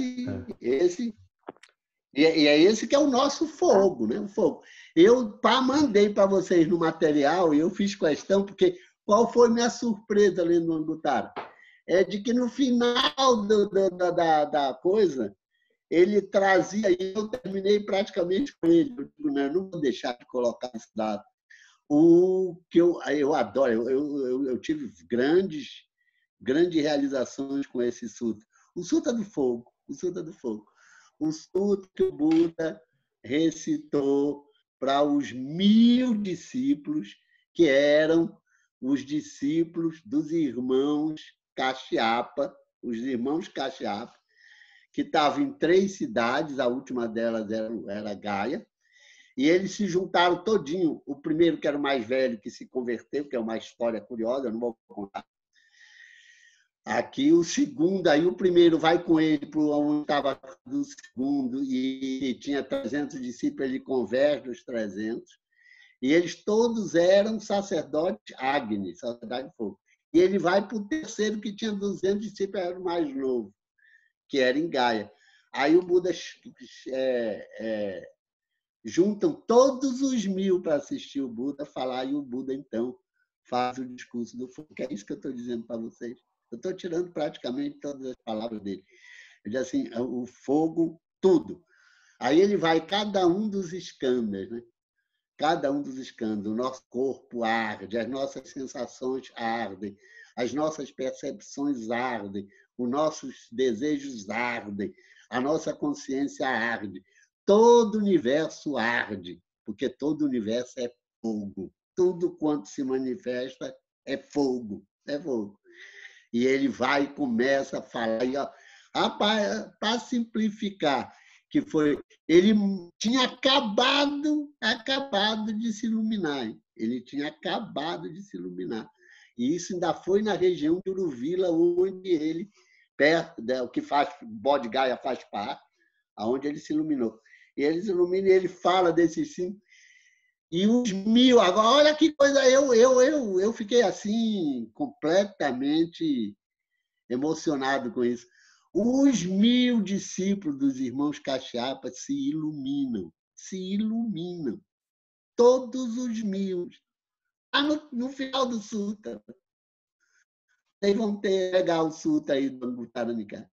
que é o nosso fogo, né? O fogo. Eu mandei para vocês no material, e eu fiz questão, porque qual foi minha surpresa lendo o Angutara? É de que no final da coisa, ele trazia, e eu terminei praticamente com ele, eu não vou deixar de colocar esse dado. O que eu adoro, eu tive grandes realizações com esse sutra. O Sutra do Fogo. O Sutra que o Buda recitou para os 1000 discípulos, que eram os discípulos dos irmãos Kashyapa, que estavam em 3 cidades, a última delas era Gaia, e eles se juntaram todinho. O primeiro, que era o mais velho, que se converteu, que é uma história curiosa, eu não vou contar aqui. O segundo, aí o primeiro vai com ele para onde estava do segundo, e tinha 300 discípulos, ele converte os 300, e eles todos eram sacerdotes Agni, sacerdote de fogo. E ele vai para o terceiro, que tinha 200 discípulos, era o mais novo, que era em Gaia. Aí o Buda juntam todos os 1000 para assistir o Buda falar, e o Buda, então, faz o discurso do fogo. Que é isso que eu estou dizendo para vocês. Eu estou tirando praticamente todas as palavras dele. Ele diz assim, o fogo, tudo. Aí ele vai, cada um dos escândalos, né? Cada um dos escândalos. O nosso corpo arde, as nossas sensações ardem, as nossas percepções ardem, os nossos desejos ardem, a nossa consciência arde. Todo o universo arde, porque todo o universo é fogo. Tudo quanto se manifesta é fogo. É fogo. E ele vai e começa a falar, para simplificar, que foi, ele tinha acabado de se iluminar. Ele tinha acabado de se iluminar. E isso ainda foi na região de Uruvila, onde ele, perto o que Bodh Gaya faz parte, aonde ele se iluminou. E ele se ilumina e ele fala desses 5. E os 1000, agora olha que coisa, eu fiquei assim, completamente emocionado com isso. Os 1000 discípulos dos irmãos Caxiapa se iluminam. Todos os 1000. Está no final do Sutra. Vocês vão pegar o Sutra aí do Butaranicá.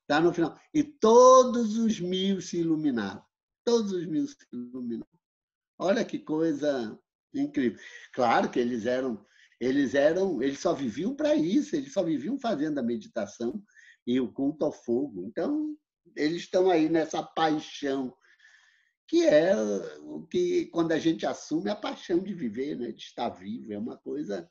Está no final. E todos os 1000 se iluminaram. Todos os 1000 se iluminaram. Olha que coisa incrível. Claro que eles só viviam para isso, eles só viviam fazendo a meditação e o culto ao fogo. Então, eles estão aí nessa paixão, que é o que, quando a gente assume, a paixão de viver, né? De estar vivo. É uma coisa,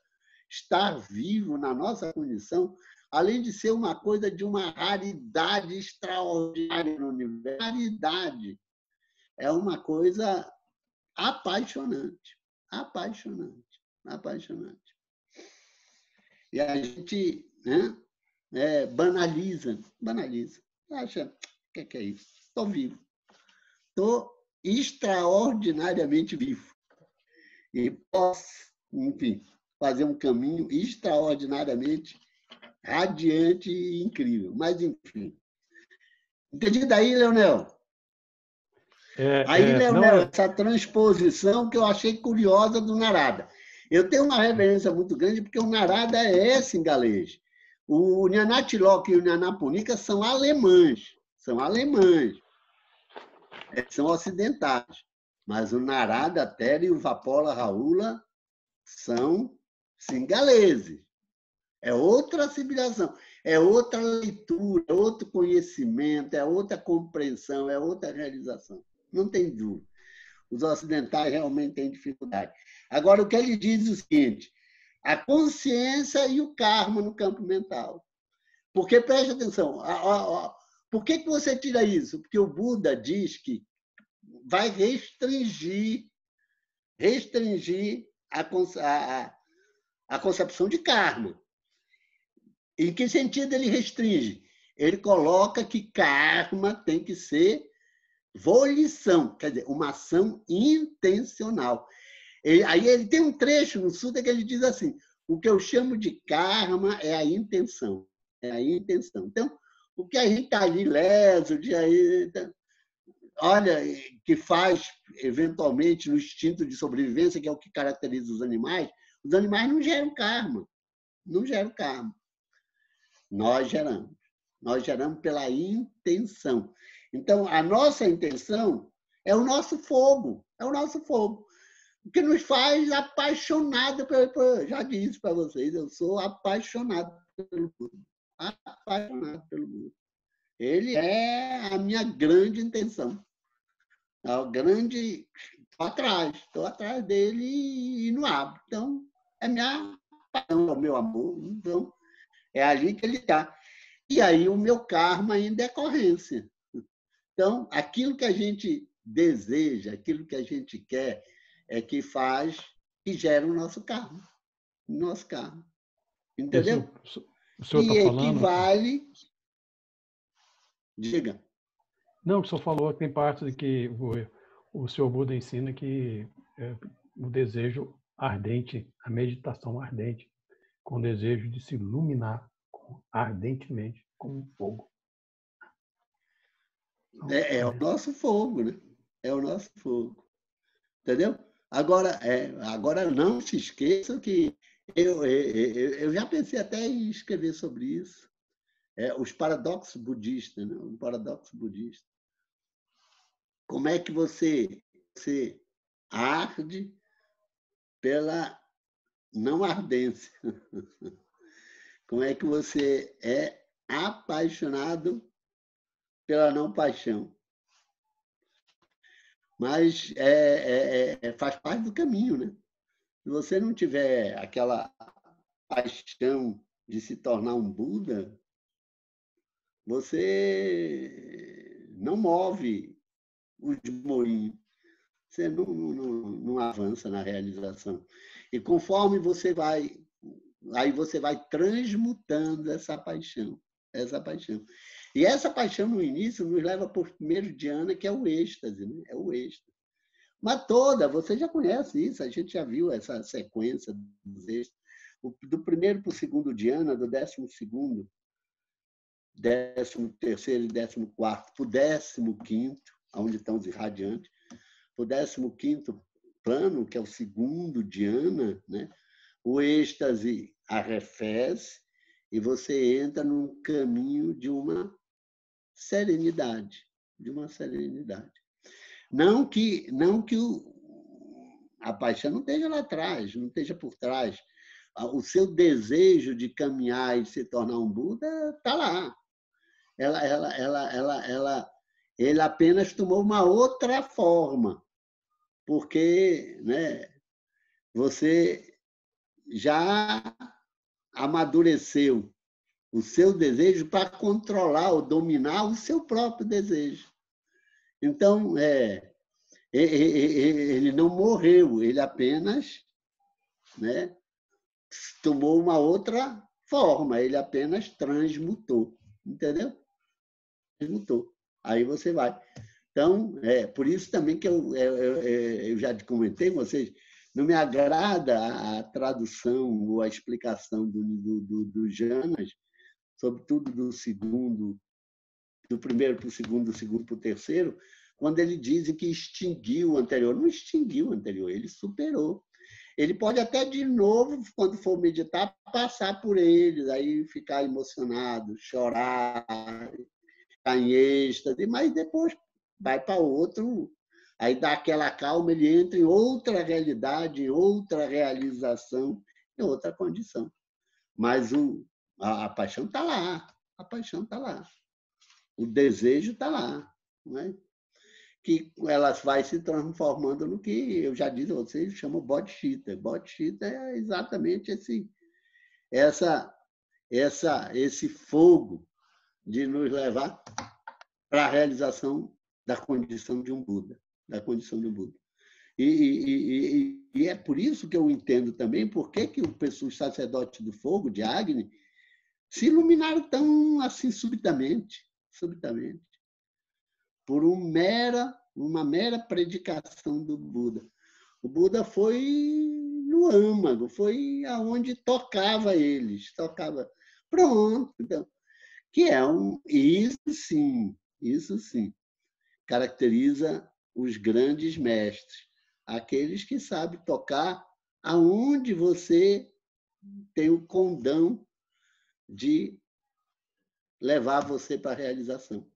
estar vivo na nossa condição, além de ser uma coisa de uma raridade extraordinária no universo. Raridade. É uma coisa apaixonante. E a gente, né, banaliza. Acha, o que é isso? Estou vivo. Estou extraordinariamente vivo. E posso, enfim, fazer um caminho extraordinariamente radiante e incrível. Mas, enfim. Entendido aí, Leonel? Leonel, essa transposição que eu achei curiosa do Narada. Eu tenho uma reverência muito grande porque o Narada é singalês. O Nyanatilok e o Nyanaponika são alemães. São ocidentais. Mas o Narada, Tere e o Vapola Raula são singaleses. É outra civilização, é outra leitura, é outro conhecimento, é outra compreensão, é outra realização. Não tem dúvida. Os ocidentais realmente têm dificuldade. Agora, o que ele diz é o seguinte: a consciência e o karma no campo mental. Porque, preste atenção, por que você tira isso? Porque o Buda diz que vai restringir a concepção de karma. Em que sentido ele restringe? Ele coloca que karma tem que ser volição, quer dizer, uma ação intencional. Aí ele tem um trecho no Sutra que ele diz assim: o que eu chamo de karma é a intenção. Então, o que a gente está ali leso, olha, que faz, eventualmente, no instinto de sobrevivência, que é o que caracteriza os animais não geram karma. Nós geramos pela intenção. Então, a nossa intenção é o nosso fogo, o que nos faz apaixonado pelo... Já disse para vocês, eu sou apaixonado pelo Buda. Ele é a minha grande intenção. Estou atrás dele e não abro. Então, é minha paixão, é o meu amor. Então, é ali que ele está. E aí o meu karma em decorrência. Então, aquilo que a gente deseja, aquilo que a gente quer, é que gera o nosso karma. Entendeu? O senhor está falando... equivale... Diga. Não, o senhor falou que tem parte de que o senhor Buda ensina que o desejo ardente, a meditação ardente, com o desejo de se iluminar ardentemente com o fogo. É o nosso fogo, né? É o nosso fogo. Entendeu? Agora não se esqueçam que eu já pensei até em escrever sobre isso. Os paradoxos budistas, né? O paradoxo budista. Como é que você arde pela não ardência? Como é que você é apaixonado pela não paixão? Mas faz parte do caminho, né? Se você não tiver aquela paixão de se tornar um Buda, você não move os moinhos, você não avança na realização. E conforme você vai transmutando essa paixão. E essa paixão, no início, nos leva para o primeiro dhyana, que é o êxtase. Né? É o êxtase. Mas toda, você já conhece isso, a gente já viu essa sequência dos eixos. Do primeiro para o segundo dhyana, do 12º, 13º e 14º para o 15º, onde estão os irradiantes, o 15º plano, que é o segundo dhyana, né? O êxtase arrefece e você entra num caminho de uma serenidade, Não que a paixão não esteja lá atrás, não esteja por trás. O seu desejo de caminhar e se tornar um Buda está lá. Ele apenas tomou uma outra forma, porque, né, você já amadureceu o seu desejo para controlar ou dominar o seu próprio desejo. Então, ele não morreu, ele apenas, né, tomou uma outra forma, ele apenas transmutou, entendeu? Transmutou. Aí você vai. Então, por isso também que eu já comentei com vocês, não me agrada a tradução ou a explicação do Janas, sobretudo do primeiro para o segundo, do segundo para o terceiro, quando ele diz que extinguiu o anterior. Não extinguiu o anterior, ele superou. Ele pode até, de novo, quando for meditar, passar por eles, aí ficar emocionado, chorar, ficar em êxtase, mas depois vai para outro, aí dá aquela calma, ele entra em outra realidade, em outra realização, em outra condição. Mas a paixão está lá, o desejo está lá, não é? Que elas vai se transformando no que eu já disse a vocês, chama bodhicitta. Bodhicitta é exatamente esse fogo de nos levar para a realização da condição de um Buda, E é por isso que eu entendo também por que os sacerdotes do fogo, de Agni, se iluminaram tão assim subitamente. Por uma mera predicação do Buda. O Buda foi no âmago, foi aonde tocava eles, Pronto. Então, que é isso sim, caracteriza os grandes mestres, aqueles que sabem tocar aonde você tem o condão de levar você para a realização.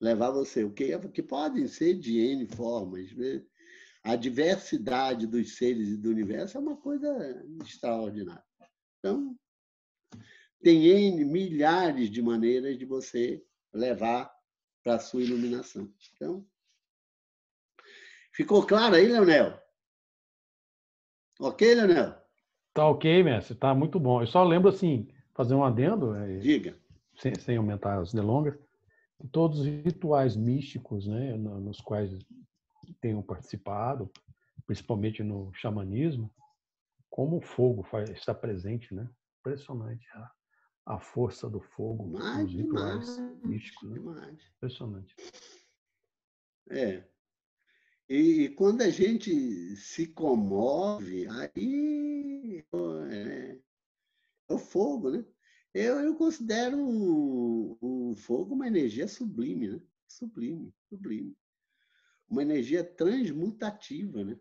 Levar você, o que podem ser de N formas. A diversidade dos seres e do universo é uma coisa extraordinária. Então, tem N milhares de maneiras de você levar para a sua iluminação. Então, ficou claro aí, Leonel? Ok, Leonel? Tá ok, mestre. Tá muito bom. Eu só lembro, assim, fazer um adendo. Diga. Sem aumentar as delongas. Todos os rituais místicos, né, nos quais tenham participado, principalmente no xamanismo, como o fogo está presente, né? Impressionante a força do fogo nos rituais místicos. Né? Impressionante. E quando a gente se comove, aí é o fogo, né? Eu considero o fogo uma energia sublime, né? Sublime. Uma energia transmutativa, né?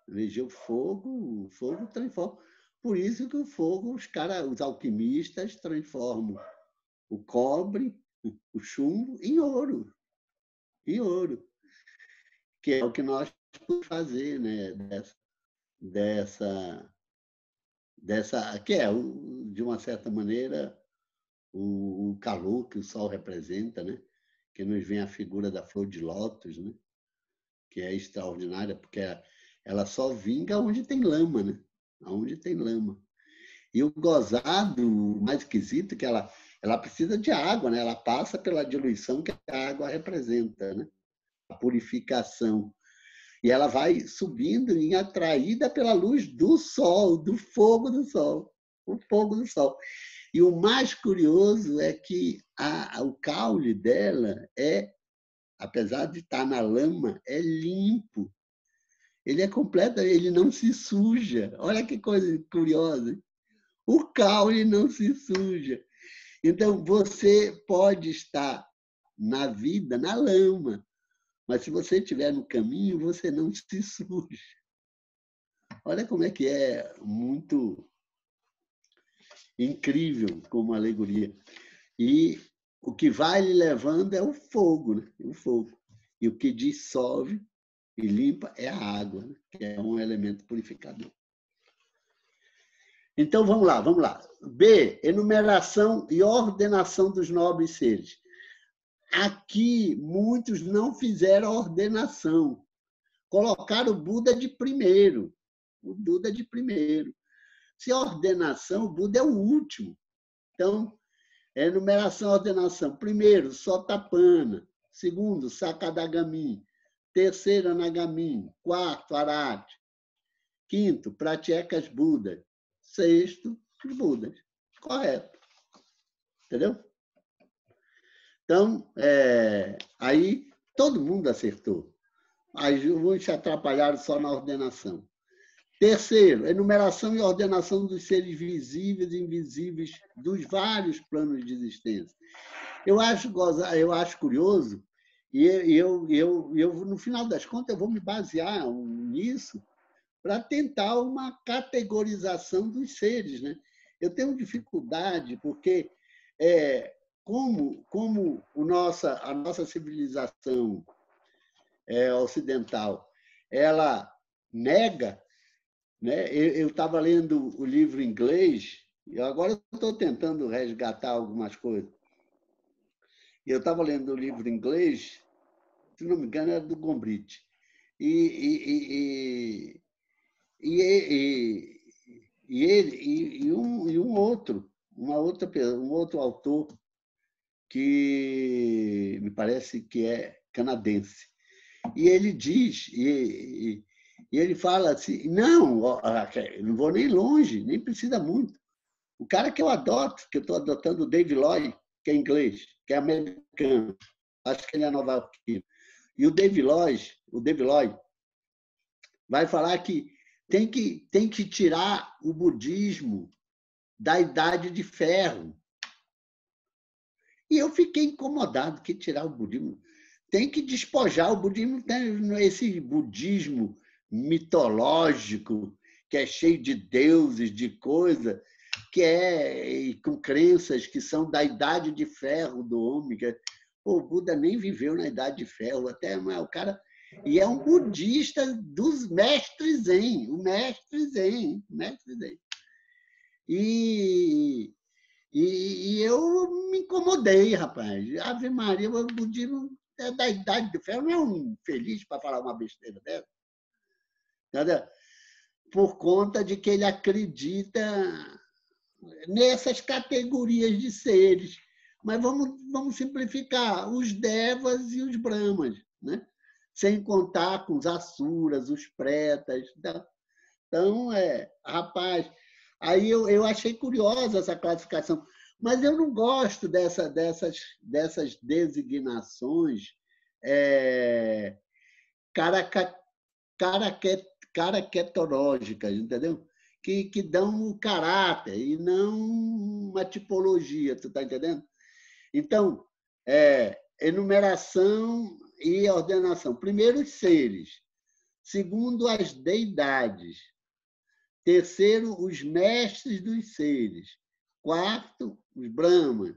Energia, o fogo transforma. Por isso que o fogo, os alquimistas transformam o cobre, o chumbo, em ouro. Que é o que nós podemos fazer, né? Que é, de uma certa maneira, o calor que o sol representa, né? Que nos vem a figura da flor de lótus, né? Que é extraordinária, porque ela só vinga onde tem lama, né? Onde tem lama. E o gozado, o mais esquisito, é que ela precisa de água, né? Ela passa pela diluição que a água representa, né? A purificação. E ela vai subindo e atraída pela luz do sol, do fogo do sol. O fogo do sol. E o mais curioso é que o caule dela é apesar de estar na lama, é limpo. Ele é completo, ele não se suja. Olha que coisa curiosa. O caule não se suja. Então, você pode estar na vida, na lama, mas se você estiver no caminho, você não se suja. Olha como é que é muito incrível como alegoria. E o que vai lhe levando é o fogo, né? O fogo. E o que dissolve e limpa é a água, né? Que é um elemento purificador. Então, vamos lá, vamos lá. B, enumeração e ordenação dos nobres seres. Aqui, muitos não fizeram ordenação. Colocaram o Buda de primeiro. O Buda de primeiro. Se ordenação, o Buda é o último. Então, enumeração e ordenação. Primeiro, Sotapanna. Segundo, Sakadagami. Terceiro, Anagami. Quarto, Arati. Quinto, Pratyekas Buda. Sexto, os Budas. Correto. Entendeu? Então, aí todo mundo acertou. Aí uns se atrapalharam só na ordenação. Terceiro, enumeração e ordenação dos seres visíveis e invisíveis dos vários planos de existência. Eu acho curioso, e eu, no final das contas, eu vou me basear nisso para tentar uma categorização dos seres, né? Eu tenho dificuldade, porque como a nossa civilização ocidental, ela nega, né? Eu estava lendo o livro em inglês, e agora eu estou tentando resgatar algumas coisas. Eu estava lendo o livro em inglês, se não me engano, era do Gombrich. Um outro autor que me parece que é canadense. E ele diz, e ele fala assim, não vou nem longe, nem precisa muito. O cara que eu adoto, que eu estou adotando, o David Lloyd, que é inglês, que é americano, acho que ele é nova-iorquino. E o David Lloyd vai falar que tem que tirar o budismo da Idade de Ferro. E eu fiquei incomodado que tirar o budismo. Tem que despojar o budismo, esse budismo mitológico, que é cheio de deuses, de coisa, com crenças que são da Idade de Ferro do homem. O Buda nem viveu na Idade de Ferro, até o cara... E é um budista dos mestres Zen, o mestre Zen. E eu me incomodei, rapaz. Ave Maria, o budismo é da Idade do Ferro, não é um infeliz para falar uma besteira dessa. Entendeu? Por conta de que ele acredita nessas categorias de seres. Mas vamos simplificar, os devas e os brahmas, né? Sem contar com os asuras, os pretas. Então, rapaz, aí eu achei curiosa essa classificação, mas eu não gosto dessas designações caraquetológicas, entendeu? Que dão um caráter e não uma tipologia, tu está entendendo? Então, enumeração e ordenação. Primeiro, os seres. Segundo, as deidades. Terceiro, os mestres dos seres. Quarto, os brahmas.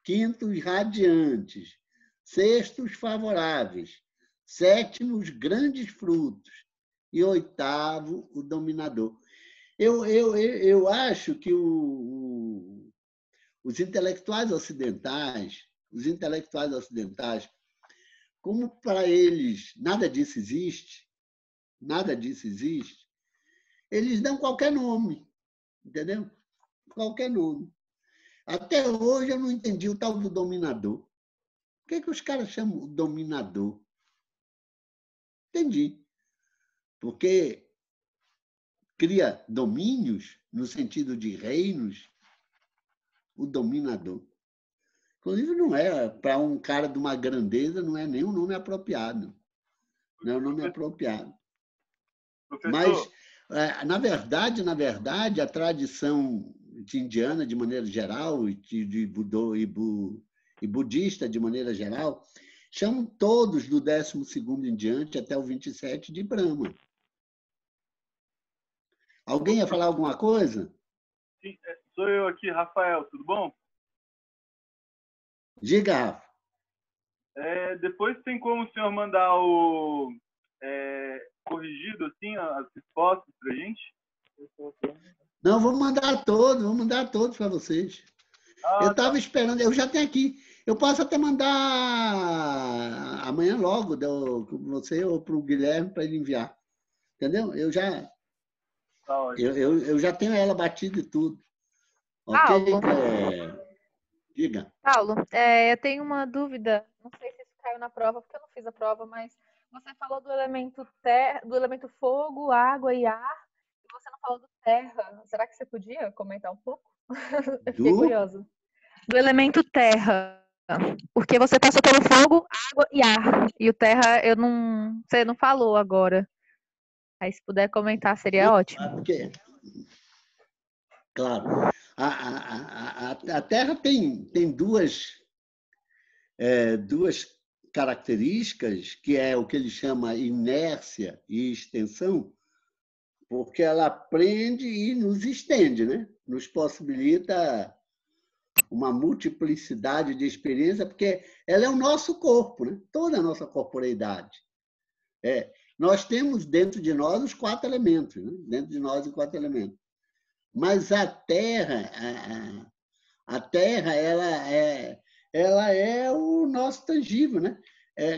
Quinto, os radiantes. Sexto, os favoráveis. Sétimo, os grandes frutos. E oitavo, o dominador. Eu acho que os intelectuais ocidentais, como para eles nada disso existe, eles dão qualquer nome, entendeu? Qualquer nome. Até hoje eu não entendi o tal do dominador. Por que os caras chamam o dominador? Entendi. Porque cria domínios, no sentido de reinos, o dominador. Inclusive, não é, para um cara de uma grandeza, não é nem um nome apropriado. Não é um nome apropriado. Mas, na verdade, a tradição indiana, de maneira geral, e budista, de maneira geral, chamam todos do 12º em diante, até o 27, de Brahma. Alguém ia falar alguma coisa? Sim, sou eu aqui, Rafael, tudo bom? Diga, Rafa. Depois tem como o senhor mandar o corrigido, assim, as respostas para a gente? Não, vou mandar todos para vocês. Eu estava esperando, eu já tenho aqui. Eu posso até mandar amanhã logo para você ou para o Guilherme para ele enviar. Entendeu? Eu já tenho ela batida e tudo. Ok? Paulo, Diga. Paulo, eu tenho uma dúvida. Não sei se isso caiu na prova, porque eu não fiz a prova, mas você falou do elemento fogo, água e ar, e você não falou do terra. Será que você podia comentar um pouco? Eu fiquei curiosa. Do elemento terra. Porque você passou pelo fogo, água e ar. E o terra, você não falou agora. Aí, se puder comentar, seria ótimo. Porque, claro, a Terra tem duas características, que é o que ele chama inércia e extensão, porque ela prende e nos estende, né? Nos possibilita uma multiplicidade de experiência, porque ela é o nosso corpo, né? Toda a nossa corporeidade. Nós temos dentro de nós os 4 elementos, né? Dentro de nós os 4 elementos. Mas a Terra, ela é o nosso tangível, né?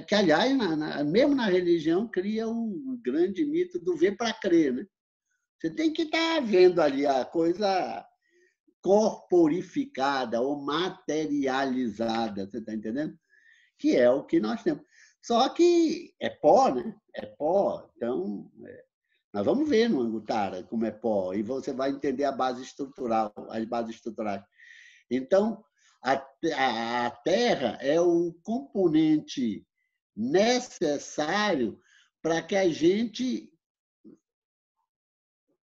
Que, aliás, mesmo na religião, cria um grande mito do ver para crer, né? Você tem que estar vendo ali a coisa corporificada ou materializada, você está entendendo? Que é o que nós temos. Só que é pó, né? É pó. Então, nós vamos ver no Angutara como é pó, e você vai entender a base estrutural, as bases estruturais. Então, a Terra é o componente necessário para que a gente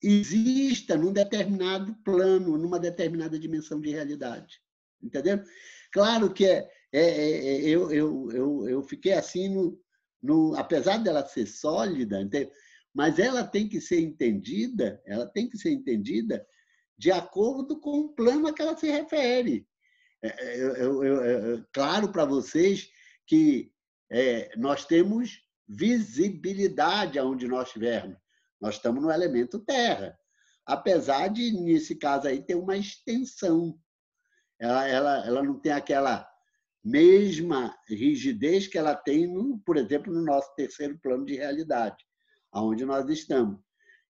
exista num determinado plano, numa determinada dimensão de realidade. Entendeu? Claro que eu fiquei assim, apesar dela ser sólida, entendeu? Mas ela tem que ser entendida de acordo com o plano a que ela se refere. Claro para vocês que nós temos visibilidade aonde nós estivermos. Nós estamos no elemento terra, apesar de, nesse caso aí, ter uma extensão. Ela não tem aquela mesma rigidez que ela tem, por exemplo, no nosso 3º plano de realidade, aonde nós estamos.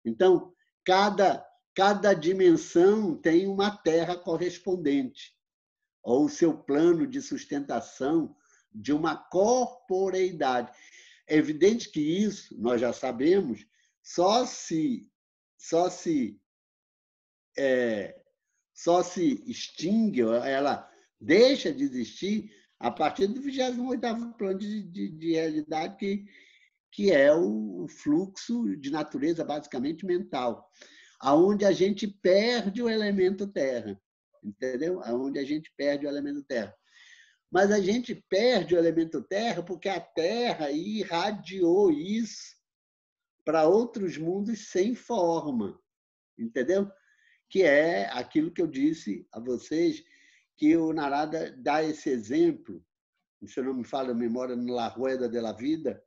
Então, cada dimensão tem uma terra correspondente, ou o seu plano de sustentação de uma corporeidade. É evidente que isso, nós já sabemos, só se extingue, ela deixa de existir a partir do 28º plano de realidade, que é o fluxo de natureza basicamente mental, aonde a gente perde o elemento terra, entendeu? Aonde a gente perde o elemento terra. Mas a gente perde o elemento terra porque a Terra irradiou isso para outros mundos sem forma, entendeu? Que é aquilo que eu disse a vocês, que o Narada dá esse exemplo, se eu não me falha a memória, no La Rueda de la Vida,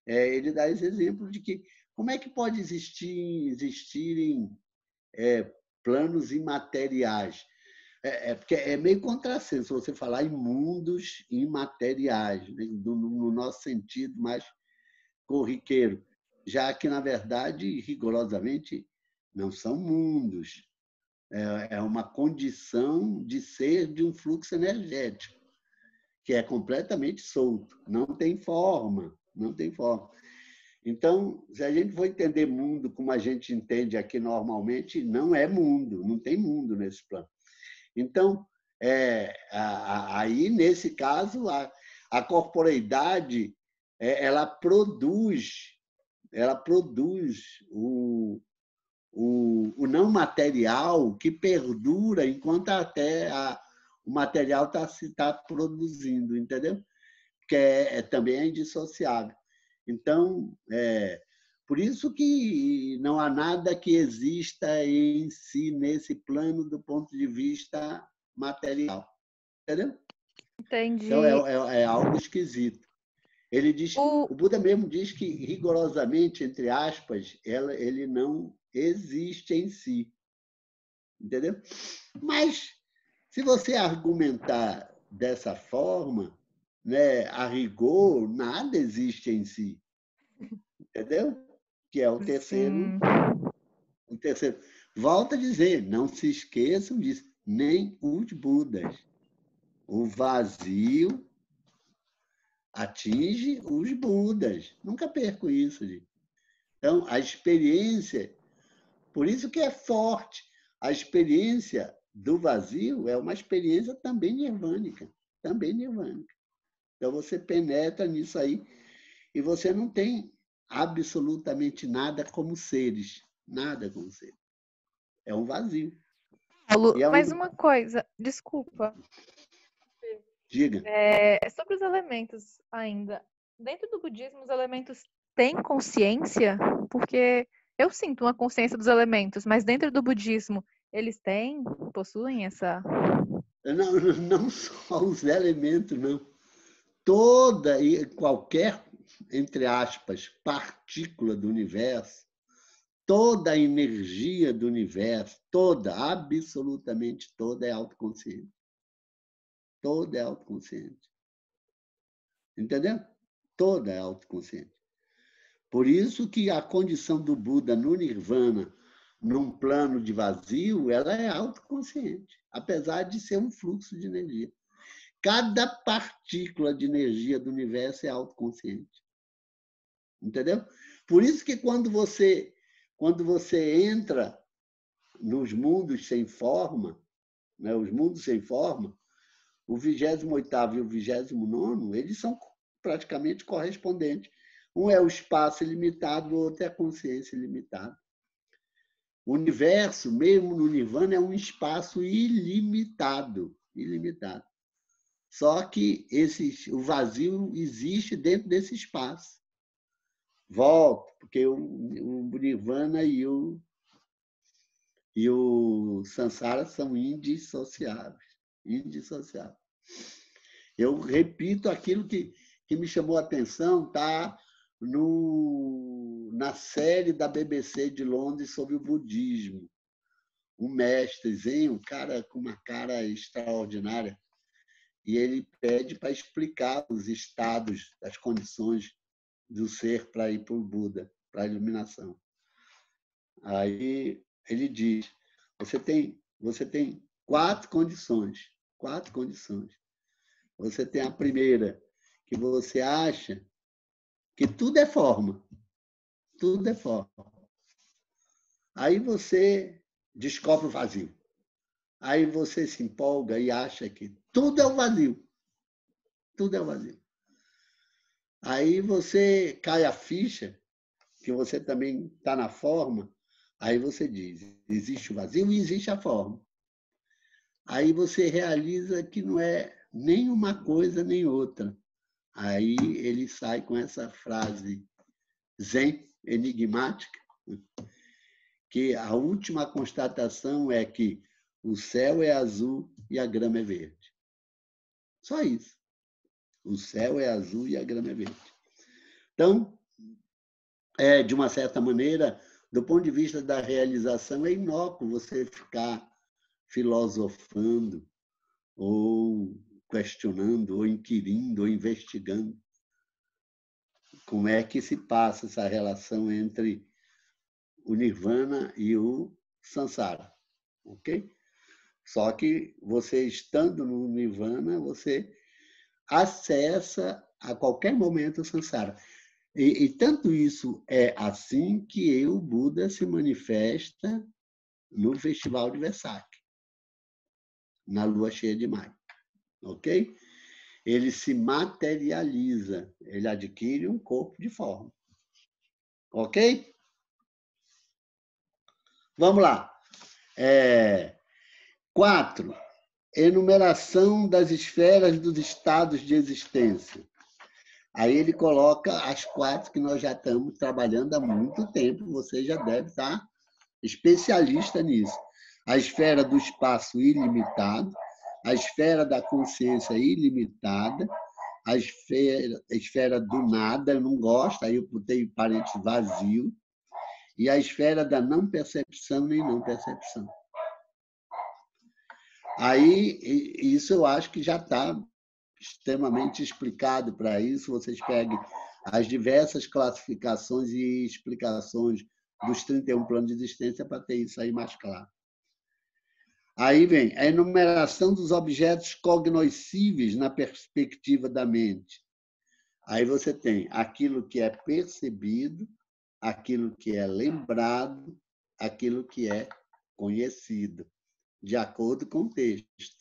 ele dá esse exemplo de que como é que pode existirem planos imateriais? Porque é meio contrassenso você falar em mundos imateriais, né? No nosso sentido mais corriqueiro, já que, na verdade, rigorosamente, não são mundos. É uma condição de ser de um fluxo energético, que é completamente solto, não tem forma. Então, se a gente for entender mundo como a gente entende aqui normalmente, não é mundo, não tem mundo nesse plano. Então, Aí, nesse caso, a corporeidade ela produz o não material que perdura enquanto até o material está produzindo, entendeu? Que também é indissociável. Então, por isso que não há nada que exista em si nesse plano do ponto de vista material. Entendeu? Entendi. Então, é algo esquisito. Ele diz, o Buda mesmo diz que, rigorosamente, entre aspas, ele não existe em si. Entendeu? Mas, se você argumentar dessa forma, né, a rigor, nada existe em si. Entendeu? Que é o terceiro. O terceiro. Volto a dizer, não se esqueçam disso, nem os Budas. O vazio atinge os Budas. Nunca perco isso, gente. Então, a experiência, por isso que é forte, a experiência do vazio é uma experiência também nirvânica. Também nirvânica. Então, você penetra nisso aí e você não tem absolutamente nada como seres. Nada como seres. É um vazio. Paulo, mais uma coisa, desculpa. Diga. Sobre os elementos ainda. Dentro do budismo, os elementos têm consciência? Porque eu sinto uma consciência dos elementos, mas dentro do budismo, eles possuem essa... Não só os elementos, não. Toda e qualquer, entre aspas, partícula do universo, toda a energia do universo, absolutamente toda é autoconsciente. Toda é autoconsciente. Entendeu? Toda é autoconsciente. Por isso que a condição do Buda no Nirvana, num plano de vazio, ela é autoconsciente, apesar de ser um fluxo de energia. Cada partícula de energia do universo é autoconsciente. Entendeu? Por isso que quando você entra nos mundos sem forma, né, os mundos sem forma, o 28º e o 29º, eles são praticamente correspondentes. Um é o espaço ilimitado, o outro é a consciência ilimitada. O universo, mesmo no Nirvana, é um espaço ilimitado. Ilimitado. Só que o vazio existe dentro desse espaço. Volto, porque o Nirvana e o Sansara são indissociáveis. Indissociáveis. Eu repito aquilo que me chamou a atenção, tá na série da BBC de Londres sobre o budismo. Um mestre zen, um cara com uma cara extraordinária, e ele pede para explicar os estados, as condições do ser para ir para o Buda, para a iluminação. Aí ele diz, você tem 4 condições. 4 condições. Você tem a primeira, que você acha que tudo é forma. Tudo é forma. Aí você descobre o vazio. Aí você se empolga e acha que tudo é o vazio. Tudo é o vazio. Aí você cai a ficha, que você também está na forma, aí você diz, existe o vazio e existe a forma. Aí você realiza que não é nem uma coisa nem outra. Aí ele sai com essa frase zen, enigmática, que a última constatação é que o céu é azul e a grama é verde. Só isso. O céu é azul e a grama é verde. Então, de uma certa maneira, do ponto de vista da realização, é inócuo você ficar filosofando ou questionando, ou inquirindo, ou investigando como é que se passa essa relação entre o Nirvana e o Sansara, ok? Só que você estando no Nirvana, você acessa a qualquer momento o Sansara. E tanto isso é assim que o Buda se manifesta no Festival de Vesak. na lua cheia de maio. Ok? Ele se materializa, ele adquire um corpo de forma. Ok? Vamos lá. 4. Enumeração das esferas dos estados de existência. Aí ele coloca as 4 que nós já estamos trabalhando há muito tempo. Você já deve estar especialista nisso. A esfera do espaço ilimitado, a esfera da consciência ilimitada, a esfera do nada, eu não gosto, aí eu botei parênteses vazio, e a esfera da não percepção nem não percepção. Aí, isso eu acho que já está extremamente explicado para isso. Vocês peguem as diversas classificações e explicações dos 31 planos de existência para ter isso aí mais claro. Aí vem a enumeração dos objetos cognoscíveis na perspectiva da mente. Aí você tem aquilo que é percebido, aquilo que é lembrado, aquilo que é conhecido, de acordo com o texto.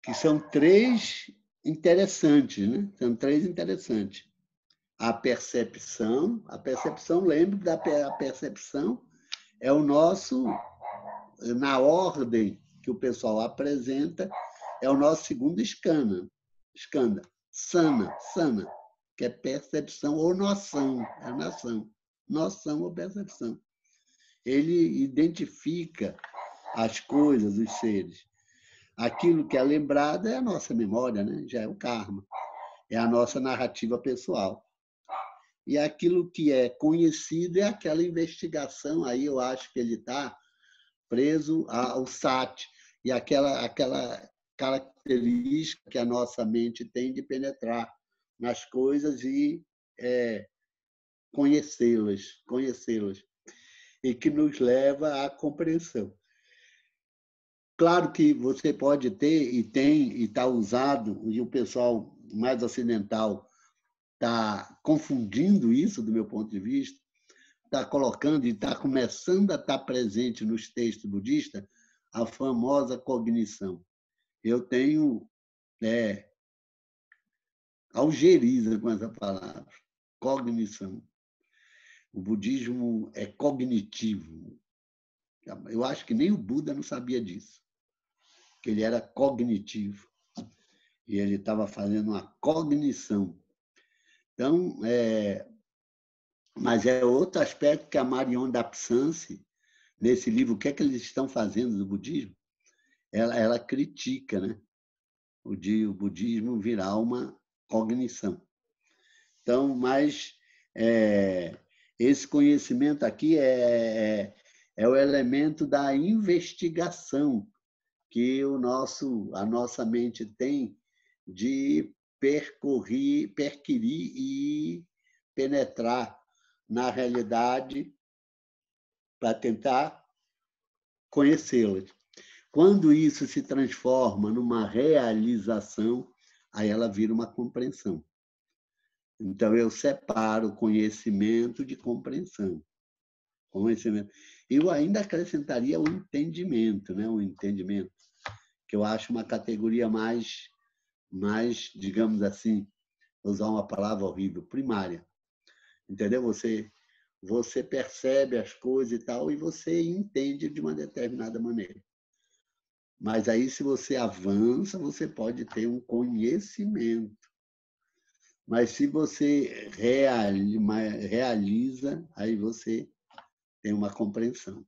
Que são 3 interessantes, né? São 3 interessantes. A percepção, lembre da percepção, é o nosso, na ordem que o pessoal apresenta, é o nosso segundo skanda, sana, que é percepção ou noção, é noção ou percepção. Ele identifica as coisas, os seres. Aquilo que é lembrado é a nossa memória, né? Já é o karma, é a nossa narrativa pessoal. E aquilo que é conhecido é aquela investigação, aí eu acho que ele está preso ao sati, e aquela característica que a nossa mente tem de penetrar nas coisas e conhecê-las, e que nos leva à compreensão. Claro que você pode ter, e tem, e está usado, e o pessoal mais ocidental está confundindo isso, do meu ponto de vista, está colocando e está começando a estar presente nos textos budistas a famosa cognição. Eu tenho algeriza com essa palavra, cognição. O budismo é cognitivo. Eu acho que nem o Buda não sabia disso, que ele era cognitivo. E ele estava fazendo uma cognição. Então, mas é outro aspecto que a Marion Dapsance, nesse livro, o que é que eles estão fazendo do budismo, ela critica, né? O budismo virar uma cognição. Então, mas esse conhecimento aqui é o elemento da investigação que a nossa mente tem de perquirir e penetrar na realidade para tentar conhecê-la. Quando isso se transforma numa realização, aí ela vira uma compreensão. Então, eu separo conhecimento de compreensão. Eu ainda acrescentaria o entendimento, né? O entendimento, que eu acho uma categoria mais, digamos assim, vou usar uma palavra horrível, primária. Entendeu? Você percebe as coisas e tal, e você entende de uma determinada maneira. Mas aí, se você avança, você pode ter um conhecimento. Mas se você realiza, aí você tem uma compreensão.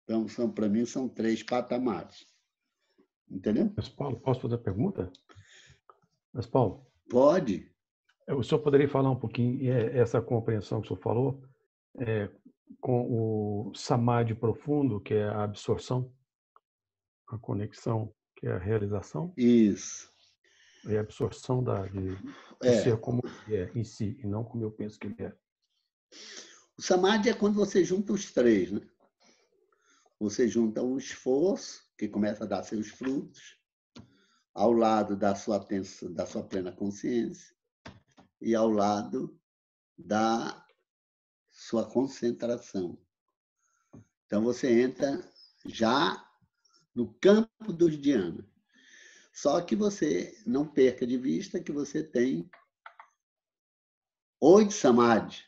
Então, para mim, são 3 patamares. Entendeu? Mas, Paulo, posso fazer a pergunta? Mas, Paulo, pode. O senhor poderia falar um pouquinho, essa compreensão que o senhor falou, com o samadhi profundo, que é a absorção, a conexão, que é a realização? Isso. E a absorção de ser como ele é em si, e não como eu penso que ele é. O samadhi é quando você junta os 3, né? Você junta um esforço, que começa a dar seus frutos, ao lado da sua atenção, da sua plena consciência, e ao lado da sua concentração. Então, você entra já no campo dos dhyanas. Só que você não perca de vista que você tem 8 samadhi,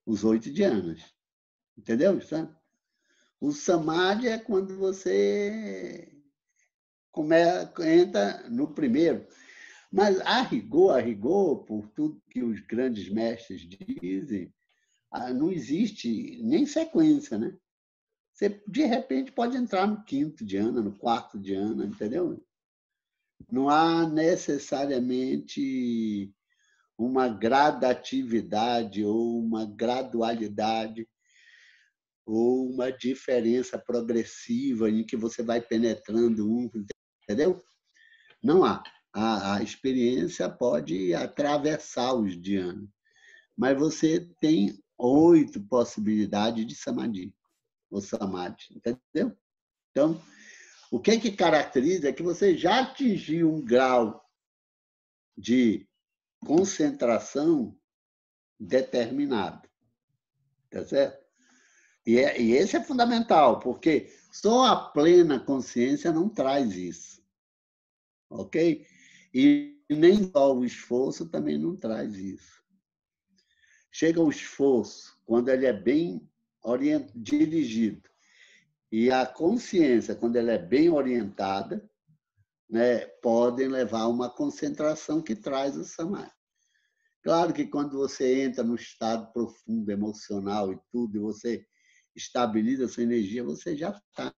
os 8 dhyanas. Entendeu? Sabe? O samadhi é quando você entra no primeiro. Mas, a rigor, por tudo que os grandes mestres dizem, não existe nem sequência, né? Você, de repente, pode entrar no 5º dhyana, no 4º dhyana, entendeu? Não há necessariamente uma gradatividade ou uma gradualidade ou uma diferença progressiva em que você vai penetrando entendeu? Não há. A experiência pode atravessar os dhyanas, mas você tem 8 possibilidades de samadhi, ou samadhi, entendeu? Então, o que caracteriza é que você já atingiu um grau de concentração determinado, tá certo? E esse é fundamental, porque só a plena consciência não traz isso, ok? E nem só o esforço também não traz isso. Chega o esforço, quando ele é bem dirigido, e a consciência, quando ela é bem orientada, né, podem levar a uma concentração que traz o samadhi. Claro que quando você entra no estado profundo, emocional e tudo, e você estabiliza a sua energia, você já está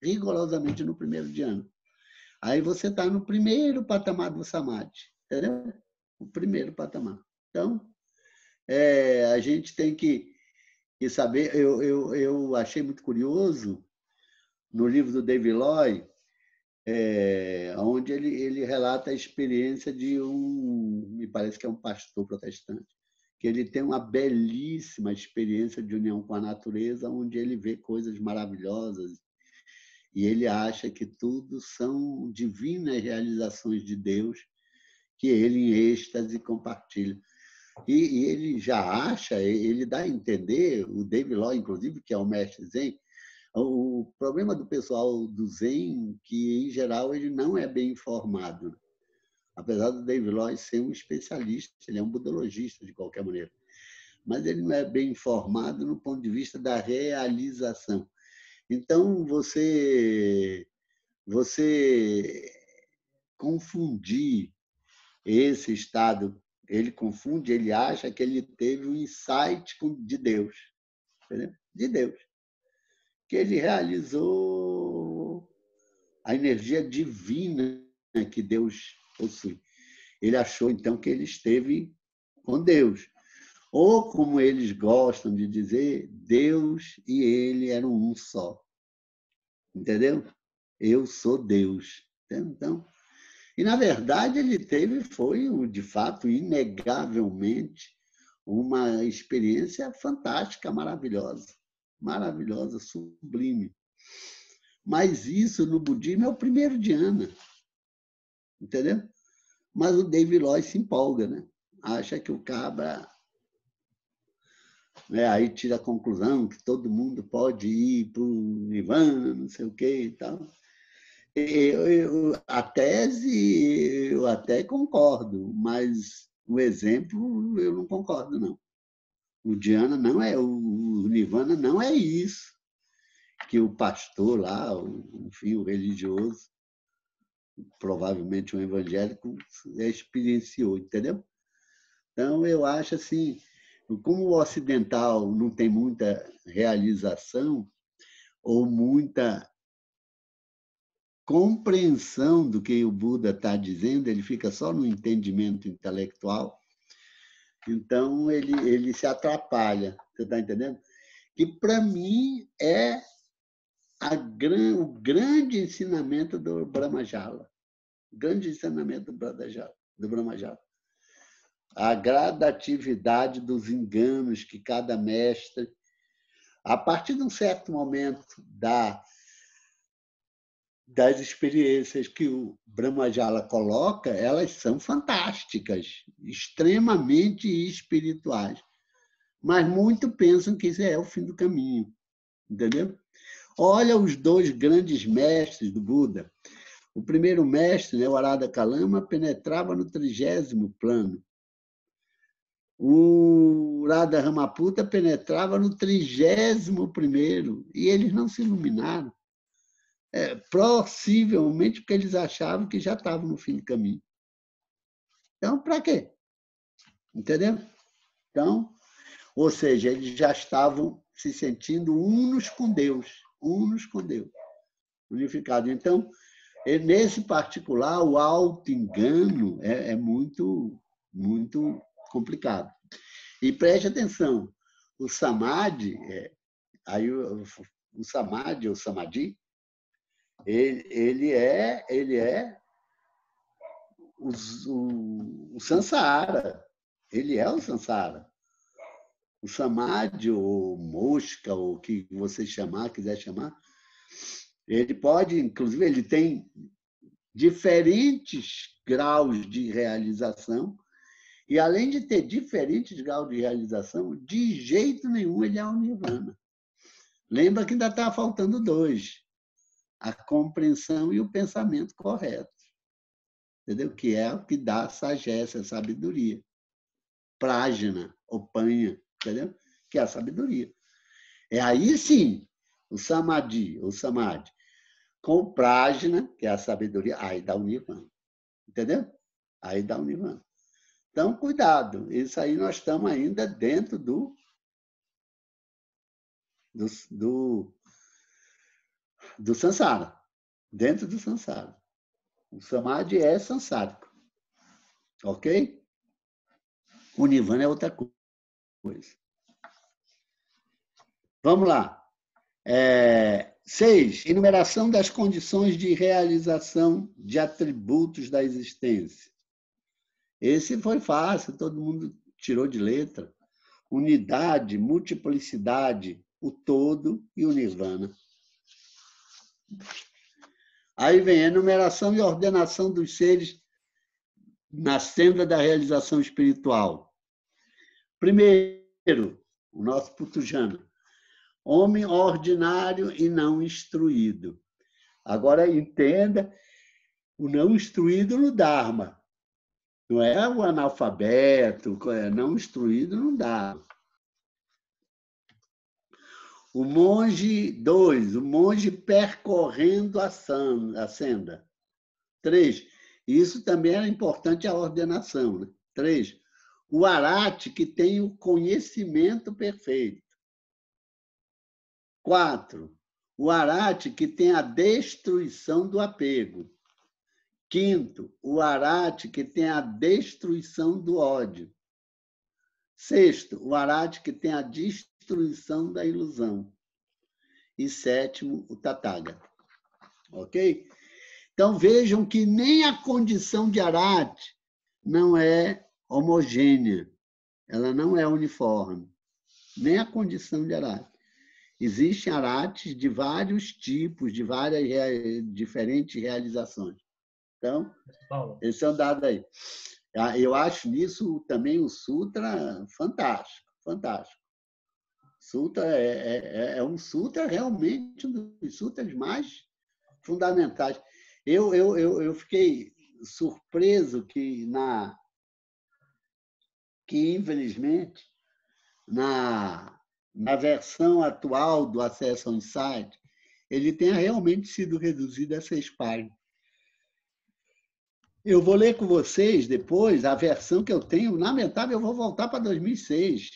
rigorosamente no primeiro dhyana. Aí você está no primeiro patamar do samadhi, entendeu? O primeiro patamar. Então, a gente tem que saber. Eu achei muito curioso no livro do David Lloyd, onde ele relata a experiência de me parece que é um pastor protestante, que ele tem uma belíssima experiência de união com a natureza, onde ele vê coisas maravilhosas e ele acha que tudo são divinas realizações de Deus que ele, em êxtase, compartilha. E ele já acha, ele dá a entender, o David Lloyd, inclusive, que é o mestre Zen, o problema do pessoal do Zen, que, em geral, ele não é bem informado. Apesar do David Lloyd ser um especialista, ele é um budologista, de qualquer maneira. Mas ele não é bem informado no ponto de vista da realização. Então, você confundir esse estado, ele confunde, ele acha que ele teve um insight de Deus, entendeu? De Deus, que ele realizou a energia divina que Deus possui. Ele achou, então, que ele esteve com Deus. Ou, como eles gostam de dizer, Deus e ele eram um só. Entendeu? Eu sou Deus. Então, e, na verdade, ele foi, de fato, inegavelmente, uma experiência fantástica, maravilhosa. Maravilhosa, sublime. Mas isso, no budismo, é o primeiro dhyana. Entendeu? Mas o David Lloyd se empolga, né? Acha que o cabra... aí tira a conclusão que todo mundo pode ir para o Nirvana, não sei o quê e tal. A tese eu até concordo, mas o exemplo eu não concordo, não. O dhyana não é, o Nirvana não é isso que o pastor lá, enfim, o religioso, provavelmente um evangélico, experienciou, entendeu? Então, eu acho assim, como o ocidental não tem muita realização ou muita compreensão do que o Buda está dizendo, ele fica só no entendimento intelectual, então ele se atrapalha, você está entendendo? Que, para mim, é o grande ensinamento do Brahmajala, o grande ensinamento do Brahmajala. A gradatividade dos enganos que cada mestre, a partir de um certo momento das experiências que o Brahmajala coloca, elas são fantásticas, extremamente espirituais. Mas muito pensam que isso é o fim do caminho, entendeu? Olha os dois grandes mestres do Buda. O primeiro mestre, né, o Arada Kalama, penetrava no 30º plano. O Radha Ramaputa penetrava no 31º, e eles não se iluminaram. Possivelmente porque eles achavam que já estavam no fim do caminho. Então, para quê? Entendeu? Então, ou seja, eles já estavam se sentindo unos com Deus, unificados. Então, nesse particular, o auto-engano é muito, muito complicado. E preste atenção, o samadhi, o samadhi ou samadhi, ele é o samsara. Ele é o samsara. O samadhi, ou mosca, ou o que você quiser chamar, ele pode, inclusive, ele tem diferentes graus de realização, e além de ter diferentes graus de realização, de jeito nenhum ele é o nirvana. Lembra que ainda está faltando 2. A compreensão e o pensamento correto. Entendeu? Que é o que dá sagesse, a sabedoria. Prajna, ou panha, entendeu? Que é a sabedoria. Aí sim, o samadhi, com o prajna, que é a sabedoria, aí dá o nirvana. Entendeu? Aí dá o nirvana. Então, cuidado. Isso aí nós estamos ainda dentro do samsara. Dentro do samsara. O samadhi é sansárico. Ok? O nirvana é outra coisa. Vamos lá. 6. Enumeração das condições de realização de atributos da existência. Esse foi fácil, todo mundo tirou de letra. Unidade, multiplicidade, o todo e o nirvana. Aí vem a enumeração e ordenação dos seres na senda da realização espiritual. Primeiro, o nosso Putujana. Homem ordinário e não instruído. Agora entenda o não instruído no Dharma. Não é o analfabeto, não instruído no Dharma. O monge 2, o monge percorrendo a senda. 3, isso também era importante a ordenação. Né? 3, o arati que tem o conhecimento perfeito. 4, o arati que tem a destruição do apego. 5, o arati que tem a destruição do ódio. 6, o arati que tem a destruição da ilusão. E 7, o tathagata. Ok? Então, vejam que nem a condição de arati não é homogênea. Ela não é uniforme. Nem a condição de arati. Existem aratis de vários tipos, de várias diferentes realizações. Então, esse é um dado aí. Eu acho nisso também o Sutra fantástico, fantástico. Sutra é um Sutra realmente um dos sutras mais fundamentais. Eu fiquei surpreso que infelizmente, na versão atual do Acesso ao Insight, ele tenha realmente sido reduzido a 6 páginas. Eu vou ler com vocês depois a versão que eu tenho. Lamentável, eu vou voltar para 2006,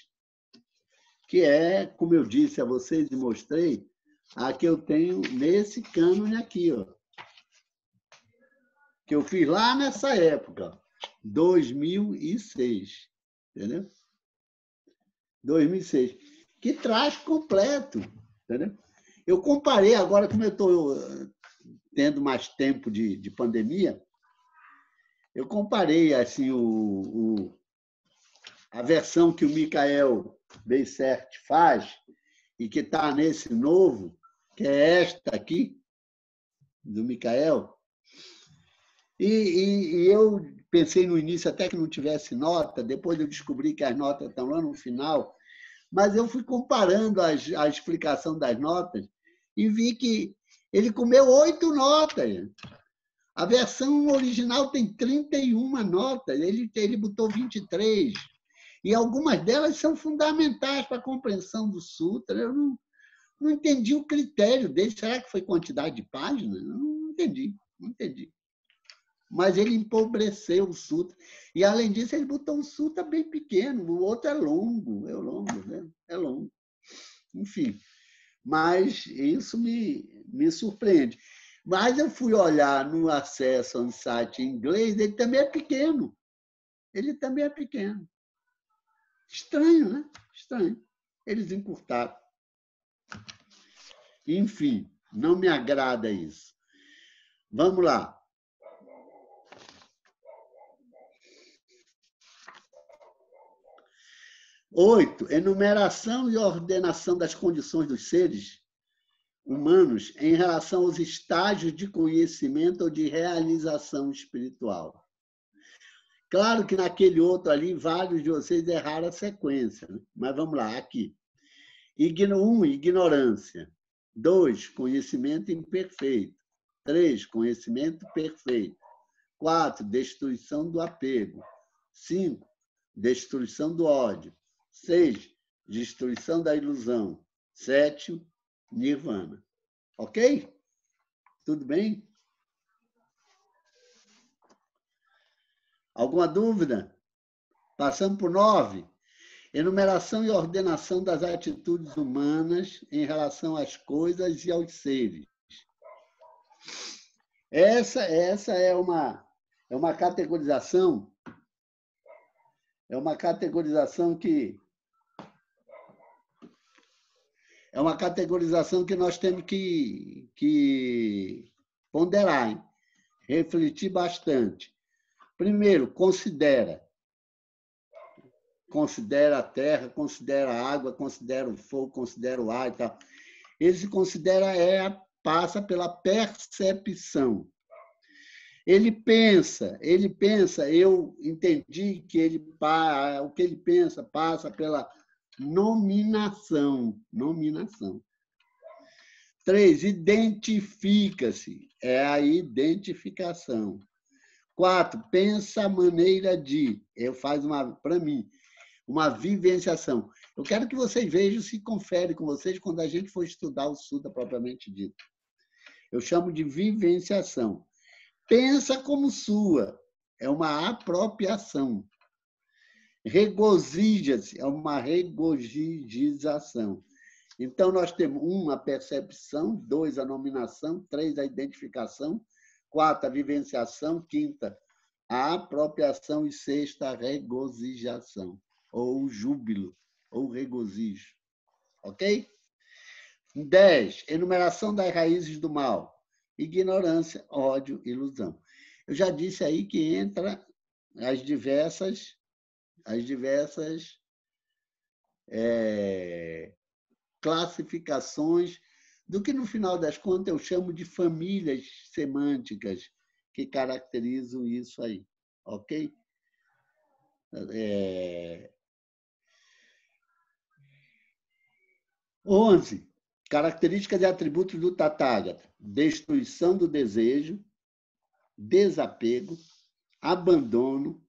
que é, como eu disse a vocês e mostrei, a que eu tenho nesse cânone aqui, ó, que eu fiz lá nessa época, 2006, entendeu? 2006, que traz completo, entendeu? Eu comparei agora, como eu estou tendo mais tempo de pandemia, eu comparei assim, a versão que o Michael Beisert faz e que está nesse novo, que é esta aqui, do Michael. E eu pensei no início até que não tivesse nota, depois eu descobri que as notas estão lá no final, mas eu fui comparando a explicação das notas e vi que ele comeu 8 notas. A versão original tem 31 notas, ele botou 23. E algumas delas são fundamentais para a compreensão do sutra. Eu não entendi o critério dele. Será que foi quantidade de páginas? Eu não entendi. Mas ele empobreceu o sutra. E, além disso, ele botou um sutra bem pequeno. O outro é longo, né? É longo. Enfim, mas isso me surpreende. Mas eu fui olhar no acesso ao site em inglês, ele também é pequeno. Estranho, né? Estranho. Eles encurtaram. Enfim, não me agrada isso. Vamos lá. 8. Enumeração e ordenação das condições dos seres humanos em relação aos estágios de conhecimento ou de realização espiritual. Claro que naquele outro ali, vários de vocês erraram a sequência, né? Mas vamos lá, aqui. 1. Ignorância. 2. Conhecimento imperfeito. 3. Conhecimento perfeito. 4. Destruição do apego. 5. Destruição do ódio. 6. Destruição da ilusão. 7. Nirvana. Ok? Tudo bem? Alguma dúvida? Passando por 9. Enumeração e ordenação das atitudes humanas em relação às coisas e aos seres. Essa é uma categorização. É uma categorização que nós temos que ponderar, hein? Refletir bastante. Primeiro, considera a terra, considera a água, considera o fogo, considera o ar e tal. Esse considera passa pela percepção. Ele pensa, eu entendi que o que ele pensa passa pela nominação. 3, identifica-se, é a identificação. 4, pensa a maneira de, faz para mim, uma vivenciação. Eu quero que vocês vejam se confere com vocês quando a gente for estudar o Sutra propriamente dito. Eu chamo de vivenciação. Pensa como sua, é uma apropriação. Regozija-se, é uma regozijação. Então, nós temos 1, a percepção, 2, a nominação, 3, a identificação, 4, a vivenciação, 5, a apropriação e 6, a regozijação, ou júbilo, ou regozijo. Ok? 10, enumeração das raízes do mal. Ignorância, ódio, ilusão. Eu já disse aí que entra as diversas classificações do que, no final das contas, eu chamo de famílias semânticas que caracterizam isso aí. Ok? 11. Características e atributos do Tathagata. Destruição do desejo, desapego, abandono,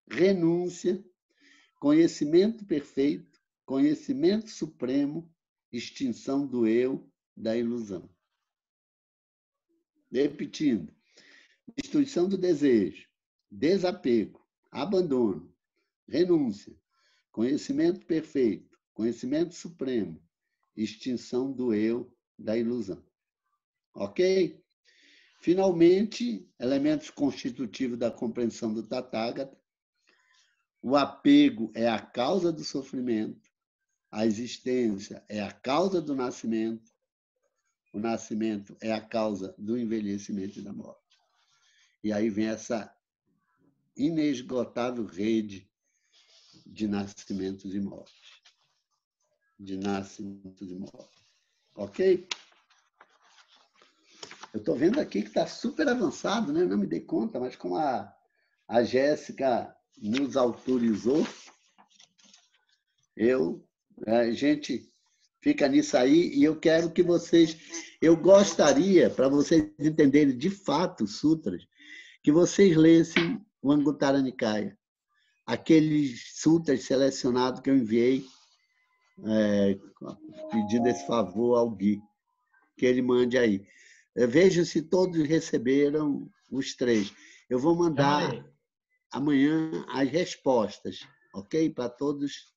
renúncia, conhecimento perfeito, conhecimento supremo, extinção do eu, da ilusão. Repetindo. Destruição do desejo, desapego, abandono, renúncia, conhecimento perfeito, conhecimento supremo, extinção do eu, da ilusão. Ok? Finalmente, elementos constitutivos da compreensão do Tathagata. O apego é a causa do sofrimento, a existência é a causa do nascimento, o nascimento é a causa do envelhecimento e da morte. E aí vem essa inesgotável rede de nascimentos e mortes. Ok? Eu estou vendo aqui que está super avançado, né? Não me dei conta, mas como a Jéssica nos autorizou, a gente Fica nisso aí, e eu quero que vocês... Eu gostaria, para vocês entenderem de fato os sutras, que vocês lessem o Anguttara Nikaya, aqueles sutras selecionados que eu enviei, pedindo esse favor ao Gui, que ele mande aí. Veja se todos receberam os 3. Eu vou mandar amanhã as respostas, ok? Para todos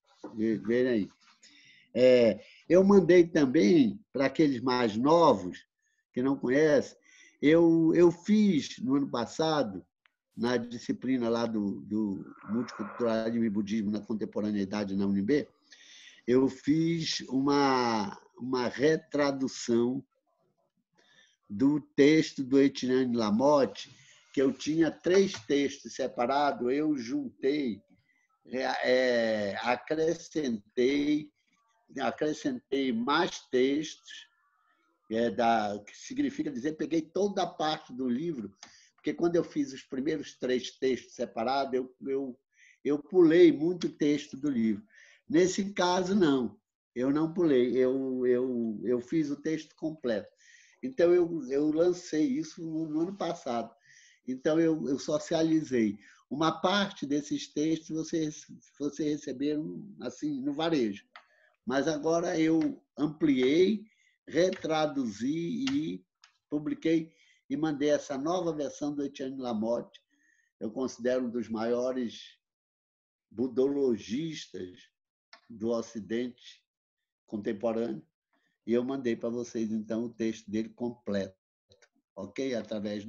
verem aí. Eu mandei também, para aqueles mais novos, que não conhecem, eu fiz, no ano passado, na disciplina lá do Multiculturalismo e Budismo na Contemporaneidade na UNB, eu fiz uma retradução do texto do Etienne Lamotte, que eu tinha 3 textos separados, eu juntei, acrescentei mais textos, que significa dizer, peguei toda a parte do livro, porque quando eu fiz os primeiros 3 textos separados, eu pulei muito texto do livro. Nesse caso, não, eu não pulei, eu fiz o texto completo. Então, eu lancei isso no ano passado. Então, eu socializei. Uma parte desses textos vocês receberam assim, no varejo. Mas agora eu ampliei, retraduzi e publiquei e mandei essa nova versão do Etienne Lamotte. Eu considero um dos maiores budologistas do Ocidente contemporâneo. E eu mandei para vocês, então, o texto dele completo, ok? Através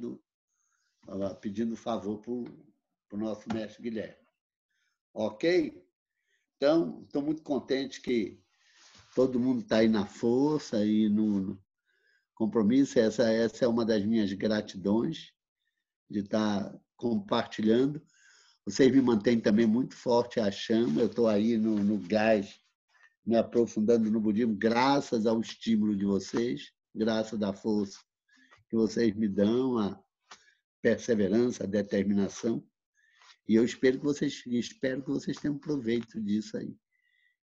pedindo favor para o nosso mestre Guilherme. Ok? Então, estou muito contente que todo mundo está aí na força e no compromisso. Essa é uma das minhas gratidões de estar compartilhando. Vocês me mantêm também muito forte a chama. Eu estou aí no gás, me aprofundando no budismo, graças ao estímulo de vocês, graças à força que vocês me dão, a perseverança, a determinação. E eu espero que vocês tenham proveito disso aí.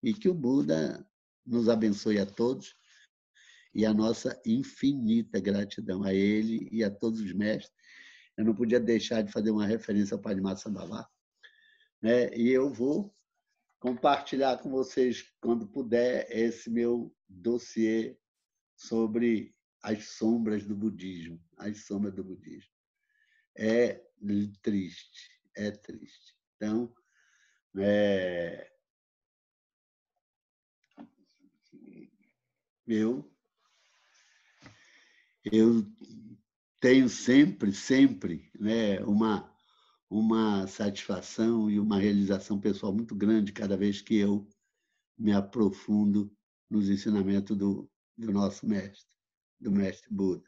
E que o Buda nos abençoe a todos e a nossa infinita gratidão a ele e a todos os mestres. Eu não podia deixar de fazer uma referência ao Padmasambhava, né? E eu vou compartilhar com vocês, quando puder, esse meu dossiê sobre as sombras do budismo. As sombras do budismo. É triste, é triste. Então, eu tenho sempre, né, uma satisfação e uma realização pessoal muito grande cada vez que eu me aprofundo nos ensinamentos do nosso mestre, do mestre Buda.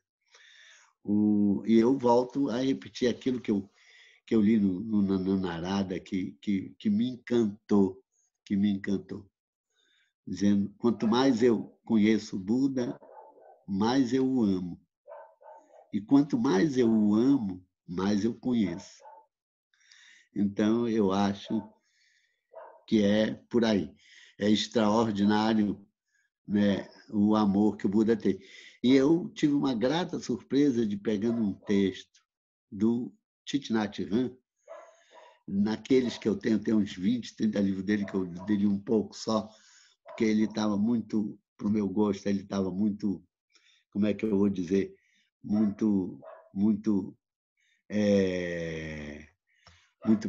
E eu volto a repetir aquilo que eu li no Narada, que me encantou, dizendo: quanto mais eu conheço o Buda, mais eu o amo. E quanto mais eu o amo, mais eu conheço. Então, eu acho que é por aí. É extraordinário, né, o amor que o Buda tem. E eu tive uma grata surpresa de, pegando um texto do Thich Nhat Hanh, naqueles que eu tenho uns 20, 30 livros dele, que eu li um pouco só, porque ele estava muito, para o meu gosto, ele estava muito, como é que eu vou dizer, muito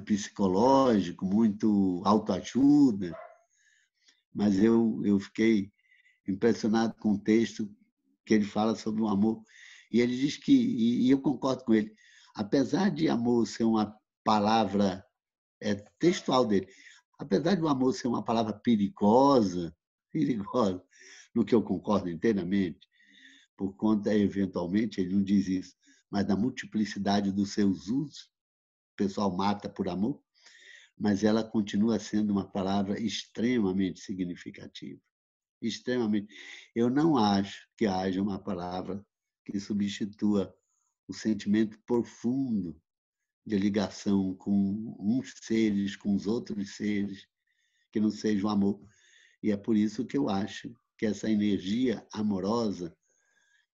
psicológico, muito autoajuda, mas eu fiquei impressionado com o texto que ele fala sobre o amor. E ele diz que, e eu concordo com ele, apesar de amor ser uma palavra textual dele, apesar de o amor ser uma palavra perigosa, no que eu concordo inteiramente, por conta, eventualmente, ele não diz isso, mas da multiplicidade dos seus usos, o pessoal mata por amor, mas ela continua sendo uma palavra extremamente significativa. Extremamente. Eu não acho que haja uma palavra que substitua o sentimento profundo de ligação com uns seres, com os outros seres, que não seja o amor. E é por isso que eu acho que essa energia amorosa,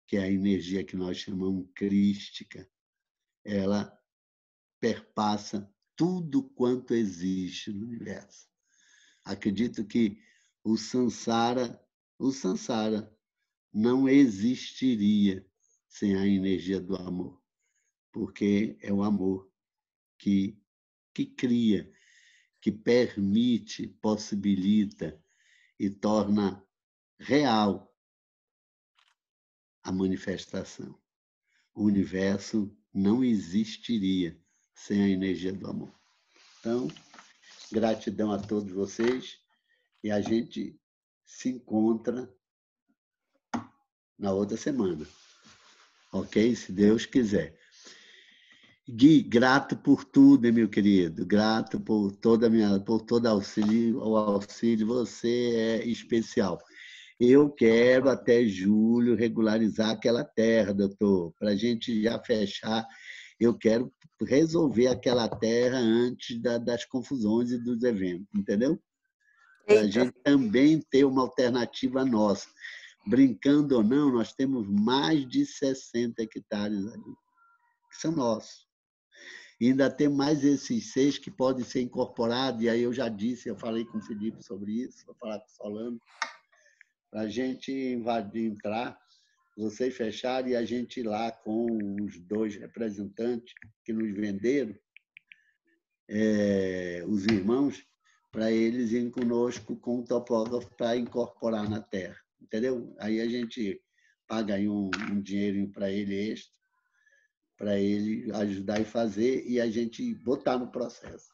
que é a energia que nós chamamos crística, ela perpassa tudo quanto existe no universo. Acredito que o samsara não existiria sem a energia do amor, porque é o amor que cria, que permite, possibilita e torna real a manifestação. O universo não existiria sem a energia do amor. Então, gratidão a todos vocês e a gente se encontra na outra semana. Ok? Se Deus quiser. Gui, grato por tudo, meu querido. Grato por todo o auxílio. Você é especial. Eu quero até julho regularizar aquela terra, doutor, para a gente já fechar. Eu quero resolver aquela terra antes das confusões e dos eventos, entendeu? Para a gente também ter uma alternativa nossa. Brincando ou não, nós temos mais de 60 hectares ali, que são nossos. E ainda tem mais esses 6 que podem ser incorporados, e aí eu já disse, eu falei com o Felipe sobre isso, vou falar com o Solano, para a gente entrar, vocês fecharem e a gente ir lá com os 2 representantes que nos venderam, os irmãos, para eles irem conosco com o topógrafo para incorporar na terra, entendeu? Aí a gente paga aí um dinheirinho para ele extra, para ele ajudar e fazer, e a gente botar no processo.